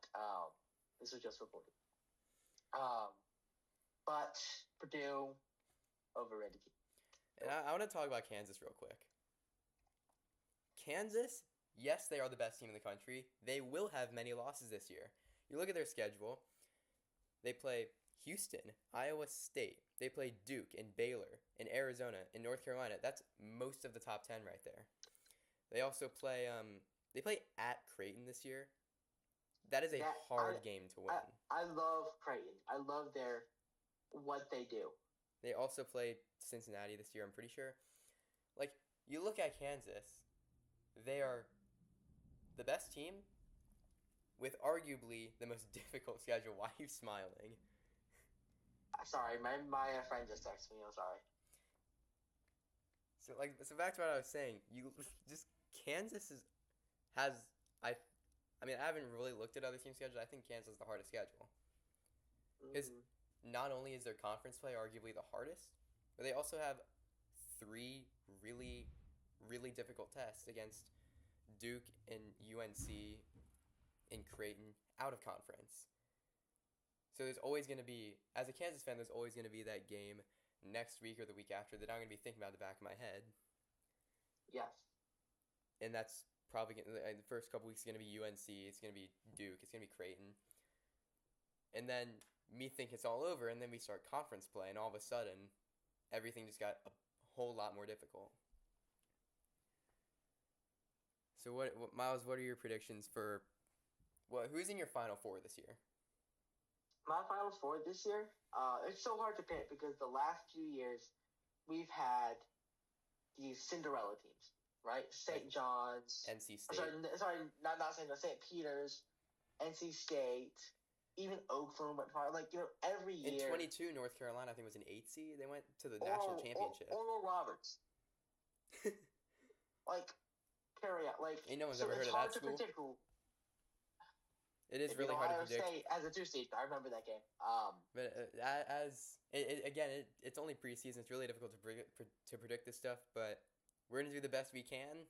this was just reported. But Purdue, overrated. And I want to talk about Kansas real quick. Kansas, yes, they are the best team in the country. They will have many losses this year. You look at their schedule. They play Houston, Iowa State. They play Duke and Baylor and Arizona and North Carolina. That's most of the top 10 right there. They also play at Creighton this year. That is a hard game to win. I love Creighton. I love what they do. They also played Cincinnati this year, I'm pretty sure. Like, you look at Kansas, they are the best team with arguably the most difficult schedule. Why are you smiling? Sorry, my friend just texted me. I'm sorry. So back to what I was saying. Kansas has, I I mean, I haven't really looked at other teams' schedules. I think Kansas is the hardest schedule because Mm-hmm. not only is their conference play arguably the hardest, but they also have three really, really difficult tests against Duke and UNC and Creighton out of conference. So there's always going to be, as a Kansas fan, there's always going to be that game next week or the week after that I'm going to be thinking about in the back of my head. Yes. And that's probably the first couple weeks is going to be UNC, it's going to be Duke, it's going to be Creighton. And then me think it's all over, and then we start conference play, and all of a sudden, everything just got a whole lot more difficult. So Miles, what are your predictions for who's in your Final Four this year? My Final Four this year, it's so hard to pick because the last few years we've had these Cinderella teams, right? St. John's, NC State. Sorry, not St. John's, St. Peter's, NC State, even Oakland went far. Like, every year. In 22, North Carolina, I think, was an 8 seed. They went to the national championship. Oral Roberts. Like, carry out. Like, ain't no one's ever heard of that school. It is really hard to predict. State as a 2 seed, I remember that game. But it's only preseason. It's really difficult to predict this stuff. But we're gonna do the best we can.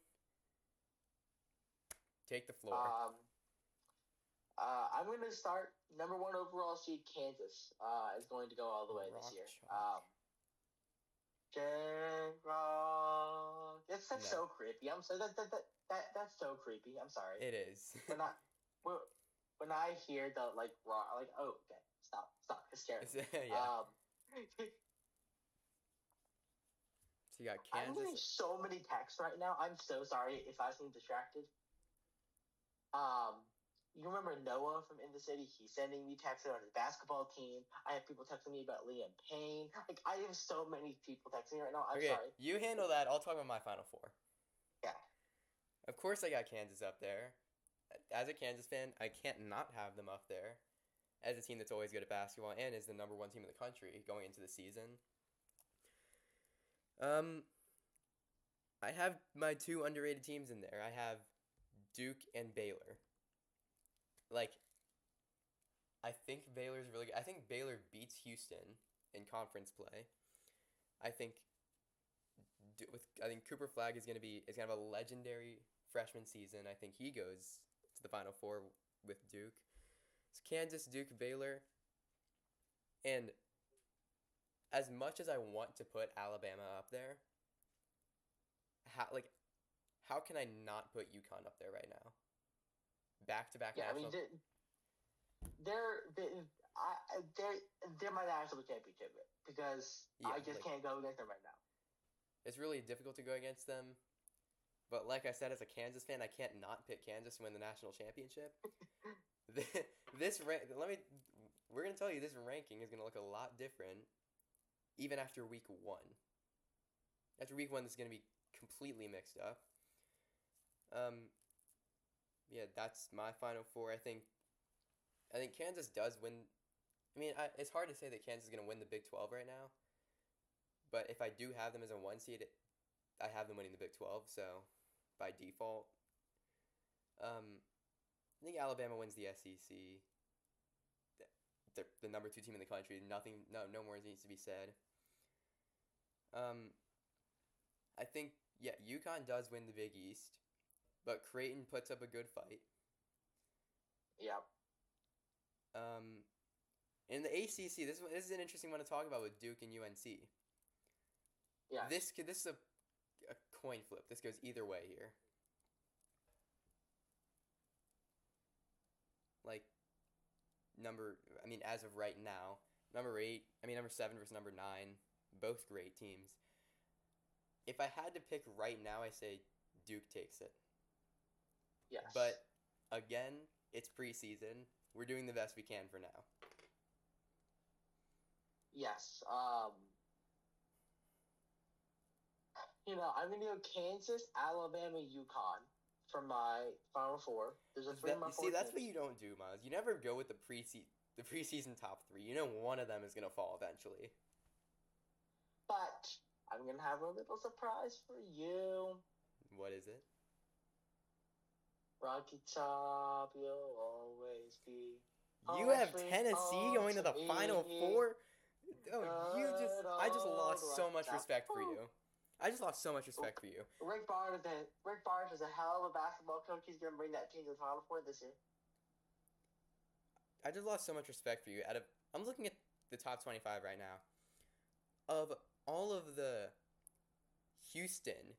Take the floor. I'm gonna start number 1 overall seed Kansas. Is going to go all the way this year. J-Rock. That's so creepy. I'm so that's so creepy. I'm sorry. It is. When I hear the rock, oh, okay, stop, it's scary. Yeah. So you got Kansas. I'm getting so many texts right now. I'm so sorry if I seem distracted. You remember Noah from In the City? He's sending me texts on his basketball team. I have people texting me about Liam Payne. I have so many people texting me right now. I'm sorry. You handle that. I'll talk about my Final Four. Yeah. Of course I got Kansas up there. As a Kansas fan, I can't not have them up there as a team that's always good at basketball and is the number 1 team in the country going into the season. I have my 2 underrated teams in there. I have Duke and Baylor. I think Baylor's really good. I think Baylor beats Houston in conference play. I think Cooper Flagg is gonna have a legendary freshman season. I think he goes to the Final Four with Duke. It's Kansas, Duke, Baylor. And as much as I want to put Alabama up there, how can I not put UConn up there right now? Back-to-back national. They're my national championship because I just can't go against them right now. It's really difficult to go against them. But like I said, as a Kansas fan, I can't not pick Kansas to win the national championship. We're going to tell you this ranking is going to look a lot different even after week 1. After week 1, this is going to be completely mixed up. Yeah, that's my Final Four. I think Kansas does win. I mean, it's hard to say that Kansas is going to win the Big 12 right now. But if I do have them as a 1 seed, I have them winning the Big 12, so by default. I think Alabama wins the SEC. They're the number 2 team in the country. No more needs to be said. I think, UConn does win the Big East, but Creighton puts up a good fight. Yeah. In the ACC, this is an interesting one to talk about with Duke and UNC. Yeah. This is a coin flip. This goes either way here. As of right now, number 7 versus number 9, both great teams. If I had to pick right now, I say Duke takes it. Yes. But again, it's preseason. We're doing the best we can for now. Yes. I'm going to go Kansas, Alabama, UConn for my Final Four. There's a 3 month. See, that's what you don't do, Miles. You never go with the preseason top 3. You know one of them is going to fall eventually. But I'm going to have a little surprise for you. What is it? Monkey top, you'll always be. You Home have sweet Tennessee home going to to the Final me. Four? Oh, Good I just old lost so much Rock. respect for Woo. you. I just lost so much respect for you. Rick Barnes is a hell of a basketball coach. He's gonna bring that team to the Final Four this year. I just lost so much respect for you. I'm looking at the top 25 right now. Of all of the Houston,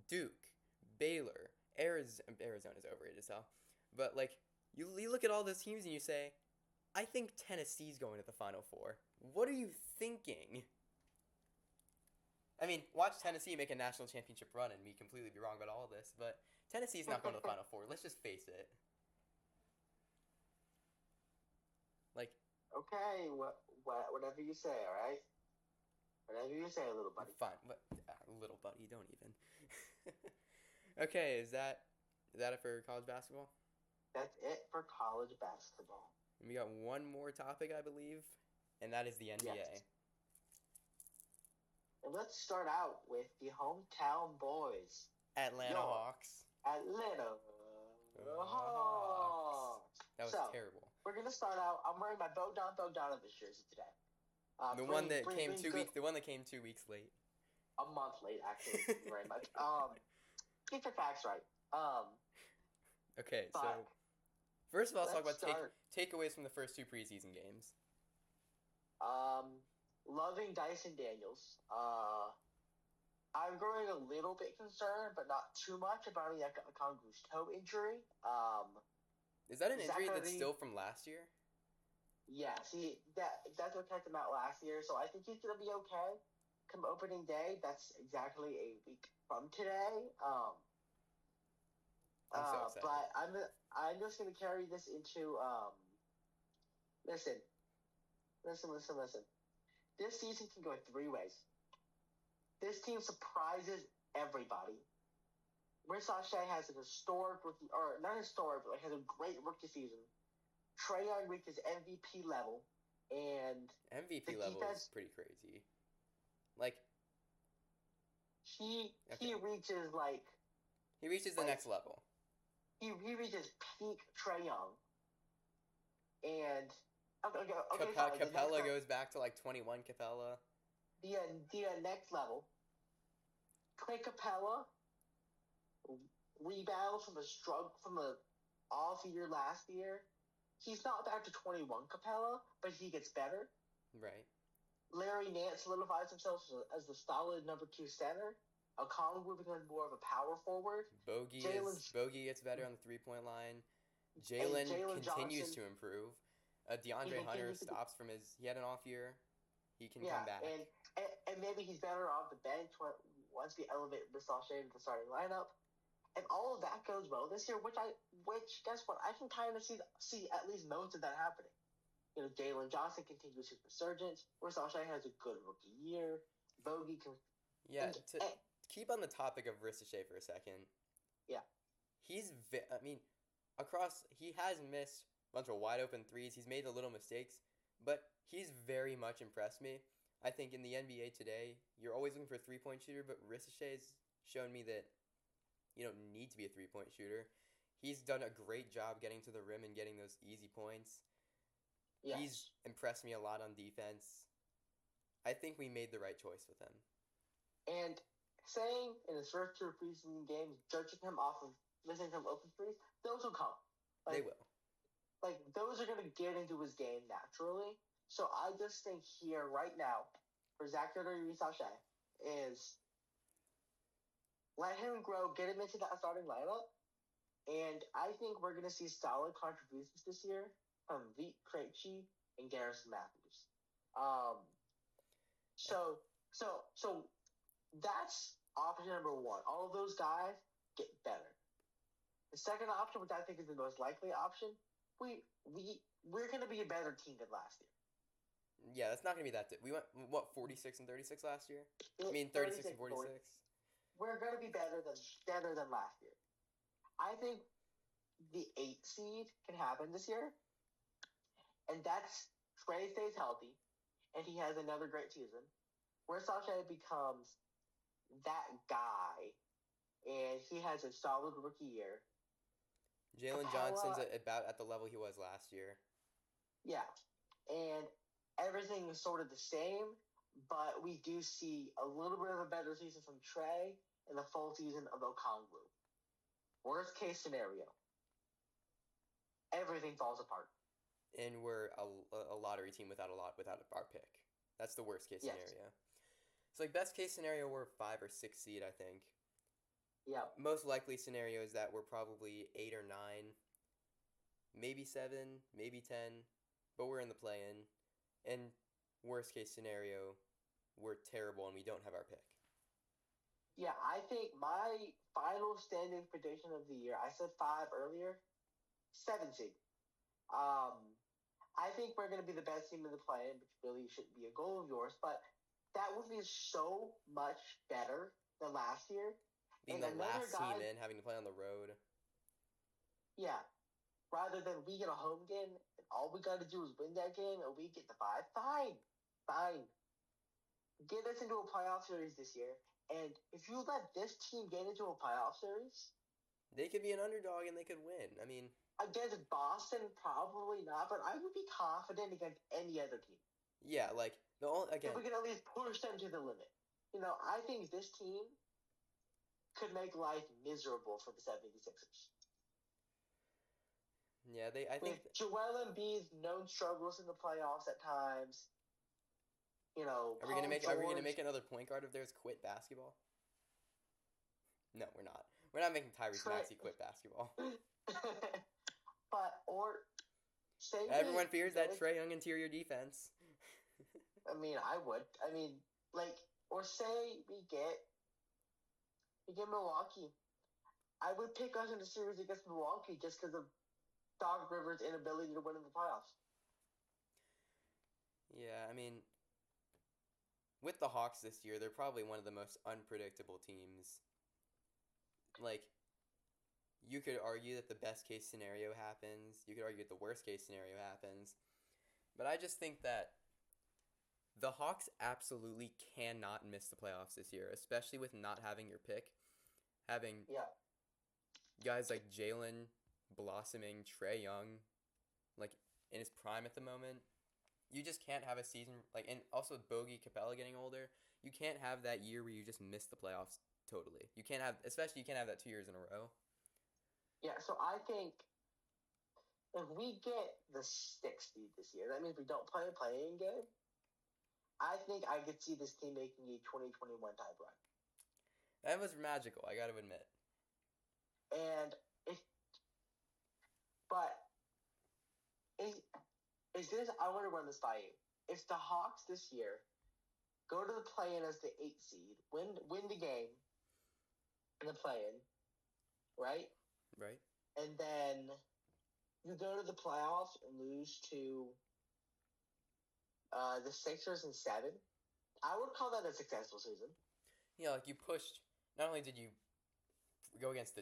Duke, Baylor, Arizona's overrated as hell. But like you look at all those teams and you say, I think Tennessee's going to the Final Four. What are you thinking? I mean, watch Tennessee make a national championship run and me completely be wrong about all of this, but Tennessee's not going to the Final Four. Let's just face it. Like, okay, whatever you say, all right. Whatever you say, little buddy. Fine, but little buddy, don't even. Okay, is that it for college basketball? That's it for college basketball. And we got one more topic, I believe, and that is the NBA. Yes. And let's start out with the hometown boys. Atlanta Hawks. Atlanta Hawks. That was terrible. We're gonna start out. I'm wearing my Bogdanovich jersey today. The one that came 2 weeks. The one that came 2 weeks late. A month late, actually. Thank you very much. Get your facts right. Okay, so first of all, let's talk about takeaways from the first 2 preseason games. Loving Dyson Daniels. I'm growing a little bit concerned, but not too much about a Kongu's toe injury. Is that an injury that's still from last year? Yeah, see, that's what kept him out last year, so I think he's going to be okay come opening day. That's exactly a week from today. I'm so excited. But I'm just going to carry this into, listen. This season can go 3 ways. This team surprises everybody. Versace has an historic rookie, or not historic, but has a great rookie season. Trae Young reaches MVP level, and MVP level is pretty crazy. Like he reaches like he reaches the next level. He reaches peak Trae Young, and Capella goes back to like 21. Capella. The next level. Clay Capella rebounds from the off year last year. He's not back to 21 Capella, but he gets better. Right. Larry Nance solidifies himself as the solid number 2 center. Okongwu becomes more of a power forward. Bogey gets better on the 3-point line. Jalen continues to improve. DeAndre Hunter stops from he had an off year. He can come back. And maybe he's better off the bench once we elevate Versace into the starting lineup. And all of that goes well this year, which guess what? I can kind of see at least most of that happening. You know, Jalen Johnson continues his resurgence. Versace has a good rookie year. Bogey can... Yeah, keep on the topic of Versace for a second. Yeah. He has missed a bunch of wide open threes. He's made the little mistakes, but he's very much impressed me. I think in the NBA today, you're always looking for a 3-point shooter, but Versace's shown me that you don't need to be a 3-point shooter. He's done a great job getting to the rim and getting those easy points. Yes. He's impressed me a lot on defense. I think we made the right choice with him. And saying in his first 2 preseason games, judging him off of listening to him open threes, those will come. They will. Like, those are going to get into his game naturally. So I just think here, right now, for Zach Versace is let him grow, get him into that starting lineup, and I think we're going to see solid contributions this year from Vit Krejci and Garrison Matthews. So that's option number 1. All of those guys get better. The second option, which I think is the most likely option, we're going to be a better team than last year. Yeah, that's not going to be that. We went 46 and 36 last year. 36 and 46. We're going to be better than last year. I think the 8 seed can happen this year, and that's Trae stays healthy, and he has another great season. Versace becomes that guy, and he has a solid rookie year. Jalen Johnson's Capella, about at the level he was last year. yeah, and everything is sort of the same, but we do see a little bit of a better season from Trey and the full season of Okongwu. Worst case scenario, everything falls apart. And we're a lottery team without our pick. That's the worst case Yes. scenario. So like best case scenario, we're 5 or 6 seed, I think. Yeah. Most likely scenario is that we're probably 8 or 9, maybe 7, maybe 10, but we're in the play-in. And worst case scenario, we're terrible and we don't have our pick. Yeah, I think my final standing prediction of the year, I said 5 earlier, 7 seed. I think we're going to be the best team in the play-in, which really shouldn't be a goal of yours, but that would be so much better than last year. Being and the last team in, having to play on the road. Yeah. Rather than we get a home game, and all we got to do is win that game, and we get the 5. Fine. Get us into a playoff series this year, and if you let this team get into a playoff series, they could be an underdog and they could win. I mean, against Boston, probably not, but I would be confident against any other team. Yeah, like again, if we can at least push them to the limit. I think this team could make life miserable for the 76ers. Yeah, I think with Joel Embiid's known struggles in the playoffs at times. Are we gonna make another point guard of theirs quit basketball? No, we're not. We're not making Tyrese Maxey quit basketball. or say everyone fears that Trae Young interior defense. I mean, I would. I mean, or say we get Milwaukee. I would pick us in the series against Milwaukee just because of Doc Rivers' inability to win in the playoffs. Yeah, I mean, with the Hawks this year, they're probably one of the most unpredictable teams. Like, you could argue that the best case scenario happens. You could argue that the worst case scenario happens. But I just think that the Hawks absolutely cannot miss the playoffs this year, especially with not having your pick. Having guys like Jalen blossoming, Trae Young, like, in his prime at the moment. You just can't have a season, and also Bogey Capella getting older, you can't have that year where you just miss the playoffs totally. You can't have that 2 years in a row. Yeah, so I think if we get the 6th seed this year, that means we don't play a play-in game. I think I could see this team making a 2021 type run. That was magical, I got to admit. And is this? I want to run this by you. If the Hawks this year go to the play-in as the 8th seed, win the game in the play-in, right? Right. And then you go to the playoffs and lose to the Sixers in 7, I would call that a successful season. Yeah, like you pushed. Not only did you go against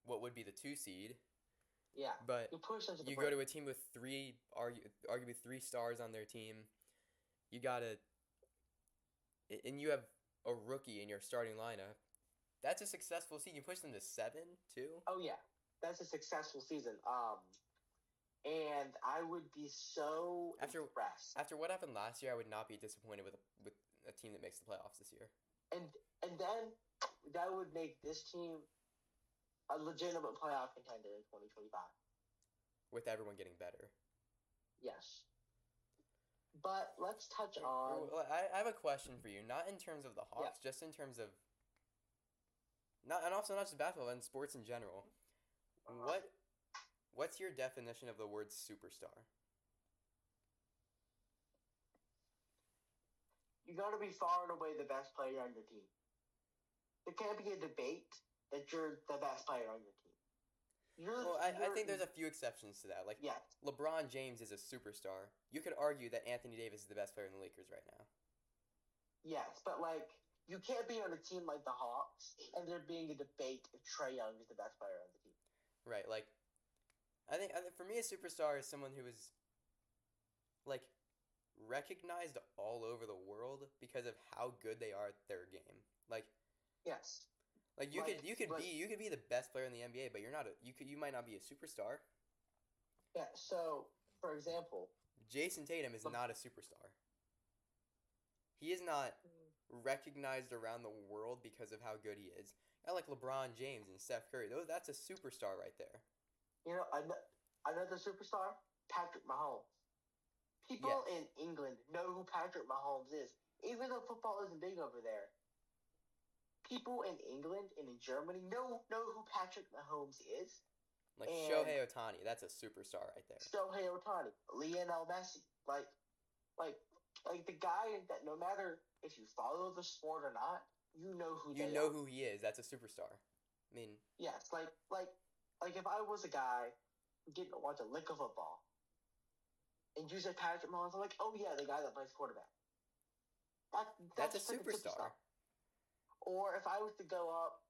what would be the 2 seed. Yeah, but you go to a team with arguably 3 stars on their team. You gotta, and you have a rookie in your starting lineup. That's a successful season. You push them to 7 too. Oh yeah, that's a successful season. And I would be so impressed. After what happened last year, I would not be disappointed with a team that makes the playoffs this year. And then that would make this team a legitimate playoff contender in 2025. With everyone getting better. Yes. But let's touch on... I have a question for you. Not in terms of the Hawks, just in terms of... and also not just basketball, and sports in general. What's your definition of the word superstar? You got to be far and away the best player on your team. There can't be a debate that you're the best player on your team. I think there's a few exceptions to that. Like, LeBron James is a superstar. You could argue that Anthony Davis is the best player in the Lakers right now. Yes, but, you can't be on a team like the Hawks and there being a debate if Trae Young is the best player on the team. Right, I think for me a superstar is someone who is, recognized all over the world because of how good they are at their game. Yes. Like you could be the best player in the NBA, but you're not you might not be a superstar. Yeah. So, for example, Jason Tatum is not a superstar. He is not recognized around the world because of how good he is. I like LeBron James and Steph Curry. That's a superstar right there. you know, another superstar, Patrick Mahomes. People Yes. in England know who Patrick Mahomes is, even though football isn't big over there. People in England and in Germany know who Patrick Mahomes is. Like And Shohei Ohtani, that's a superstar right there. Shohei Ohtani, Lionel Messi, like the guy that no matter if you follow the sport or not, you know who you they know are. who he is. That's a superstar. I mean, yes, like if I was a guy getting to watch a lick of football, and you said Patrick Mahomes, I'm like, oh yeah, the guy that plays quarterback. That's a superstar. Or if I was to go up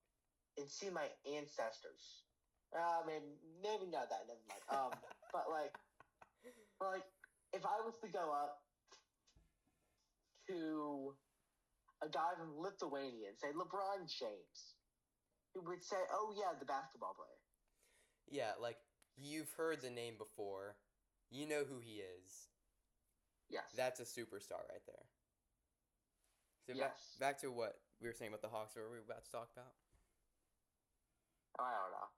and see my ancestors, maybe not that. Never mind. but if I was to go up to a guy from Lithuania and say LeBron James, who would say, "Oh yeah, the basketball player." Yeah, like you've heard the name before, you know who he is. Yes. That's a superstar right there. So yes. back to what we were saying about the Hawks. What were we about to talk about? I don't know.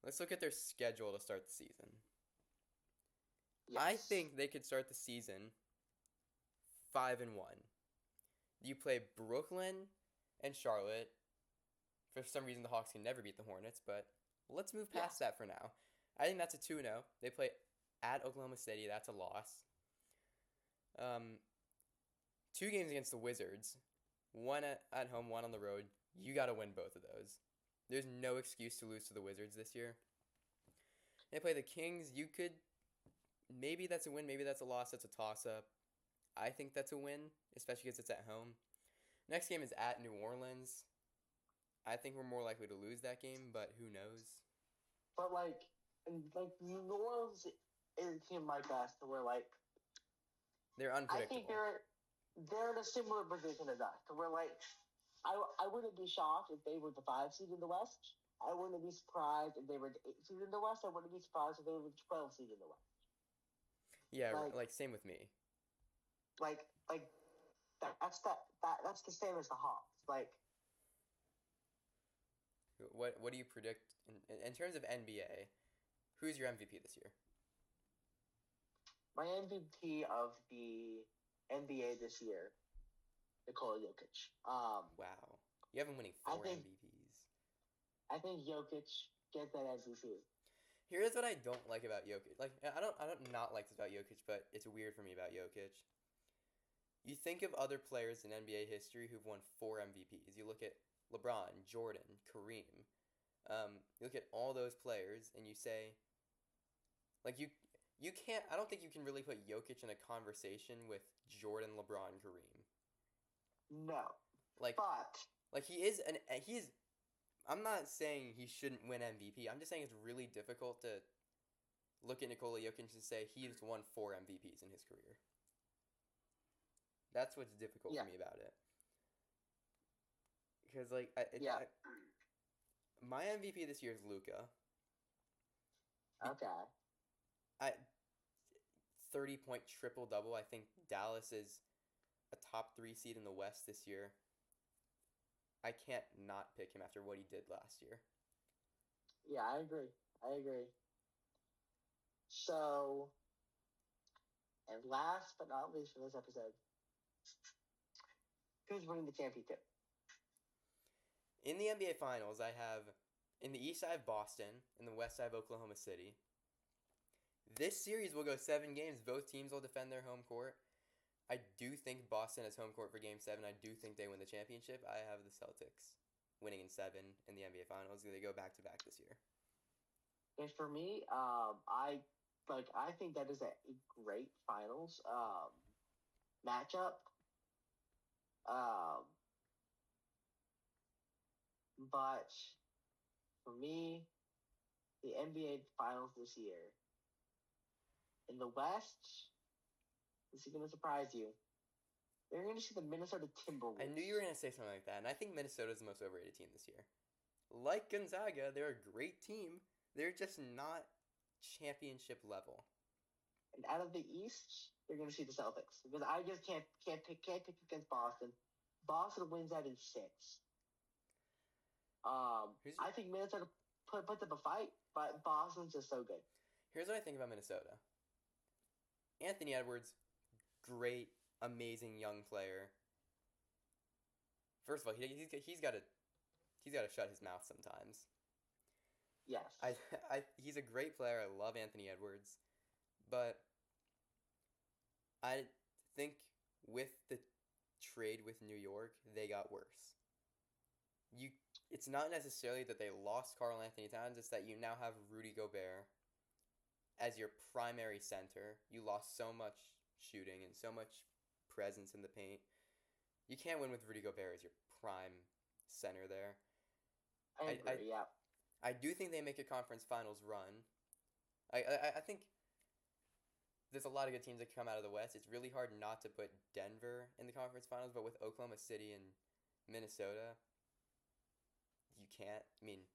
Let's look at their schedule to start the season. Yes. I think they could start the season 5-1. You play Brooklyn and Charlotte. For some reason, the Hawks can never beat the Hornets, but let's move past that for now. I think that's a 2-0. They play at Oklahoma City. That's a loss. 2 games against the Wizards. 1 at home, 1 on the road. You got to win both of those. There's no excuse to lose to the Wizards this year. They play the Kings. You could... Maybe that's a win. Maybe that's a loss. That's a toss-up. I think that's a win, especially because it's at home. Next game is at New Orleans. I think we're more likely to lose that game, but who knows? But New Orleans is a team like us, where they're unpredictable. I think they're in a similar position as us, where I wouldn't be shocked if they were the 5 seed in the West. I wouldn't be surprised if they were the 8 seed in the West. I wouldn't be surprised if they were the 12 seed in the West. Yeah, same with me. That's the same as the Hawks. What do you predict in terms of NBA? Who's your MVP this year? My MVP of the NBA this year, Nikola Jokic. Wow, you have him winning 4 MVPs. I think Jokic gets that MVP. Here's what I don't like about Jokic. I don't not like this about Jokic, but it's weird for me about Jokic. You think of other players in NBA history who've won 4 MVPs. You look at LeBron, Jordan, Kareem. You look at all those players, and you say, you can't. I don't think you can really put Jokic in a conversation with Jordan, LeBron, Kareem. No. He's. I'm not saying he shouldn't win MVP. I'm just saying it's really difficult to look at Nikola Jokic and say he's won 4 MVPs in his career. That's what's difficult for me about it. Because my MVP this year is Luka. Okay. 30-point triple-double. I think Dallas is a top 3 seed in the West this year. I can't not pick him after what he did last year. Yeah, I agree. So, and last but not least for this episode, who's winning the championship? In the NBA Finals, in the East I have Boston, in the West I have Oklahoma City. This series will go 7 games. Both teams will defend their home court. I do think Boston has home court for Game 7. I do think they win the championship. I have the Celtics winning in 7 in the NBA Finals. They go back-to-back this year. And for me, I think that is a great finals matchup. But for me, the NBA Finals this year, in the West, this is going to surprise you. They're going to see the Minnesota Timberwolves. I knew you were going to say something like that, and I think Minnesota's the most overrated team this year. Like Gonzaga, they're a great team. They're just not championship level. And out of the East, they're going to see the Celtics because I just can't pick against Boston. Boston wins that in 6. I think Minnesota puts up a fight, but Boston's just so good. Here's what I think about Minnesota. Anthony Edwards, great, amazing young player. First of all, he's got to shut his mouth sometimes. Yes. He's a great player. I love Anthony Edwards, but I think with the trade with New York, they got worse. It's not necessarily that they lost Karl Anthony Towns, it's that you now have Rudy Gobert as your primary center. You lost so much shooting and so much presence in the paint. You can't win with Rudy Gobert as your prime center there. I agree, yeah. I do think they make a conference finals run. I think there's a lot of good teams that come out of the West. It's really hard not to put Denver in the conference finals, but with Oklahoma City and Minnesota, you can't. I mean,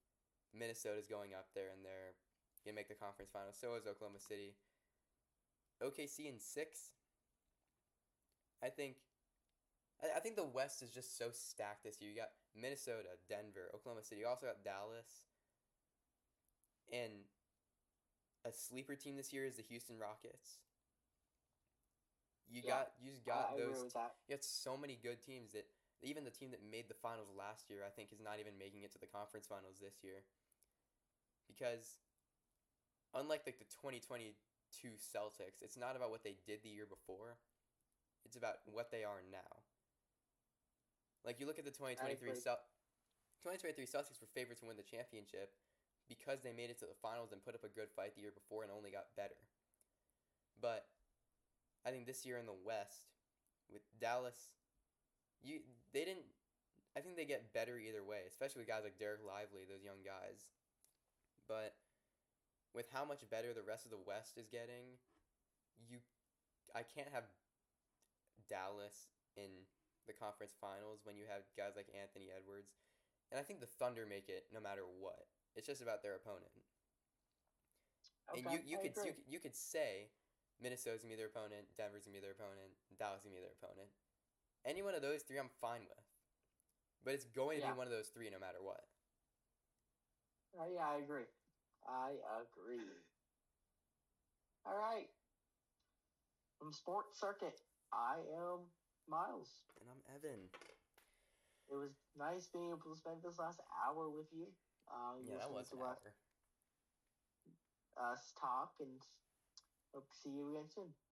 Minnesota's going up there and they're going to make the conference finals. So is Oklahoma City. OKC in 6. I think the West is just so stacked this year. You got Minnesota, Denver, Oklahoma City. You also got Dallas. And a sleeper team this year is the Houston Rockets. You just got those. Agree with that. You got so many good teams that even the team that made the finals last year, I think, is not even making it to the conference finals this year. Because unlike like the 2022 Celtics, it's not about what they did the year before. It's about what they are now. Like you look at the 2023 Celtics were favored to win the championship because they made it to the finals and put up a good fight the year before and only got better. But I think this year in the West with Dallas, I think they get better either way, especially with guys like Derek Lively, those young guys. But with how much better the rest of the West is getting, I can't have Dallas in the conference finals when you have guys like Anthony Edwards. And I think the Thunder make it no matter what. It's just about their opponent. Okay, and you could say Minnesota's gonna be their opponent, Denver's gonna be their opponent, Dallas gonna be their opponent. Any one of those 3 I'm fine with. But it's going to be one of those 3 no matter what. Yeah, I agree. All right. From Sports Circuit, I am Miles. And I'm Evan. It was nice being able to spend this last hour with you. That was an hour. Us talk, and hope to see you again soon.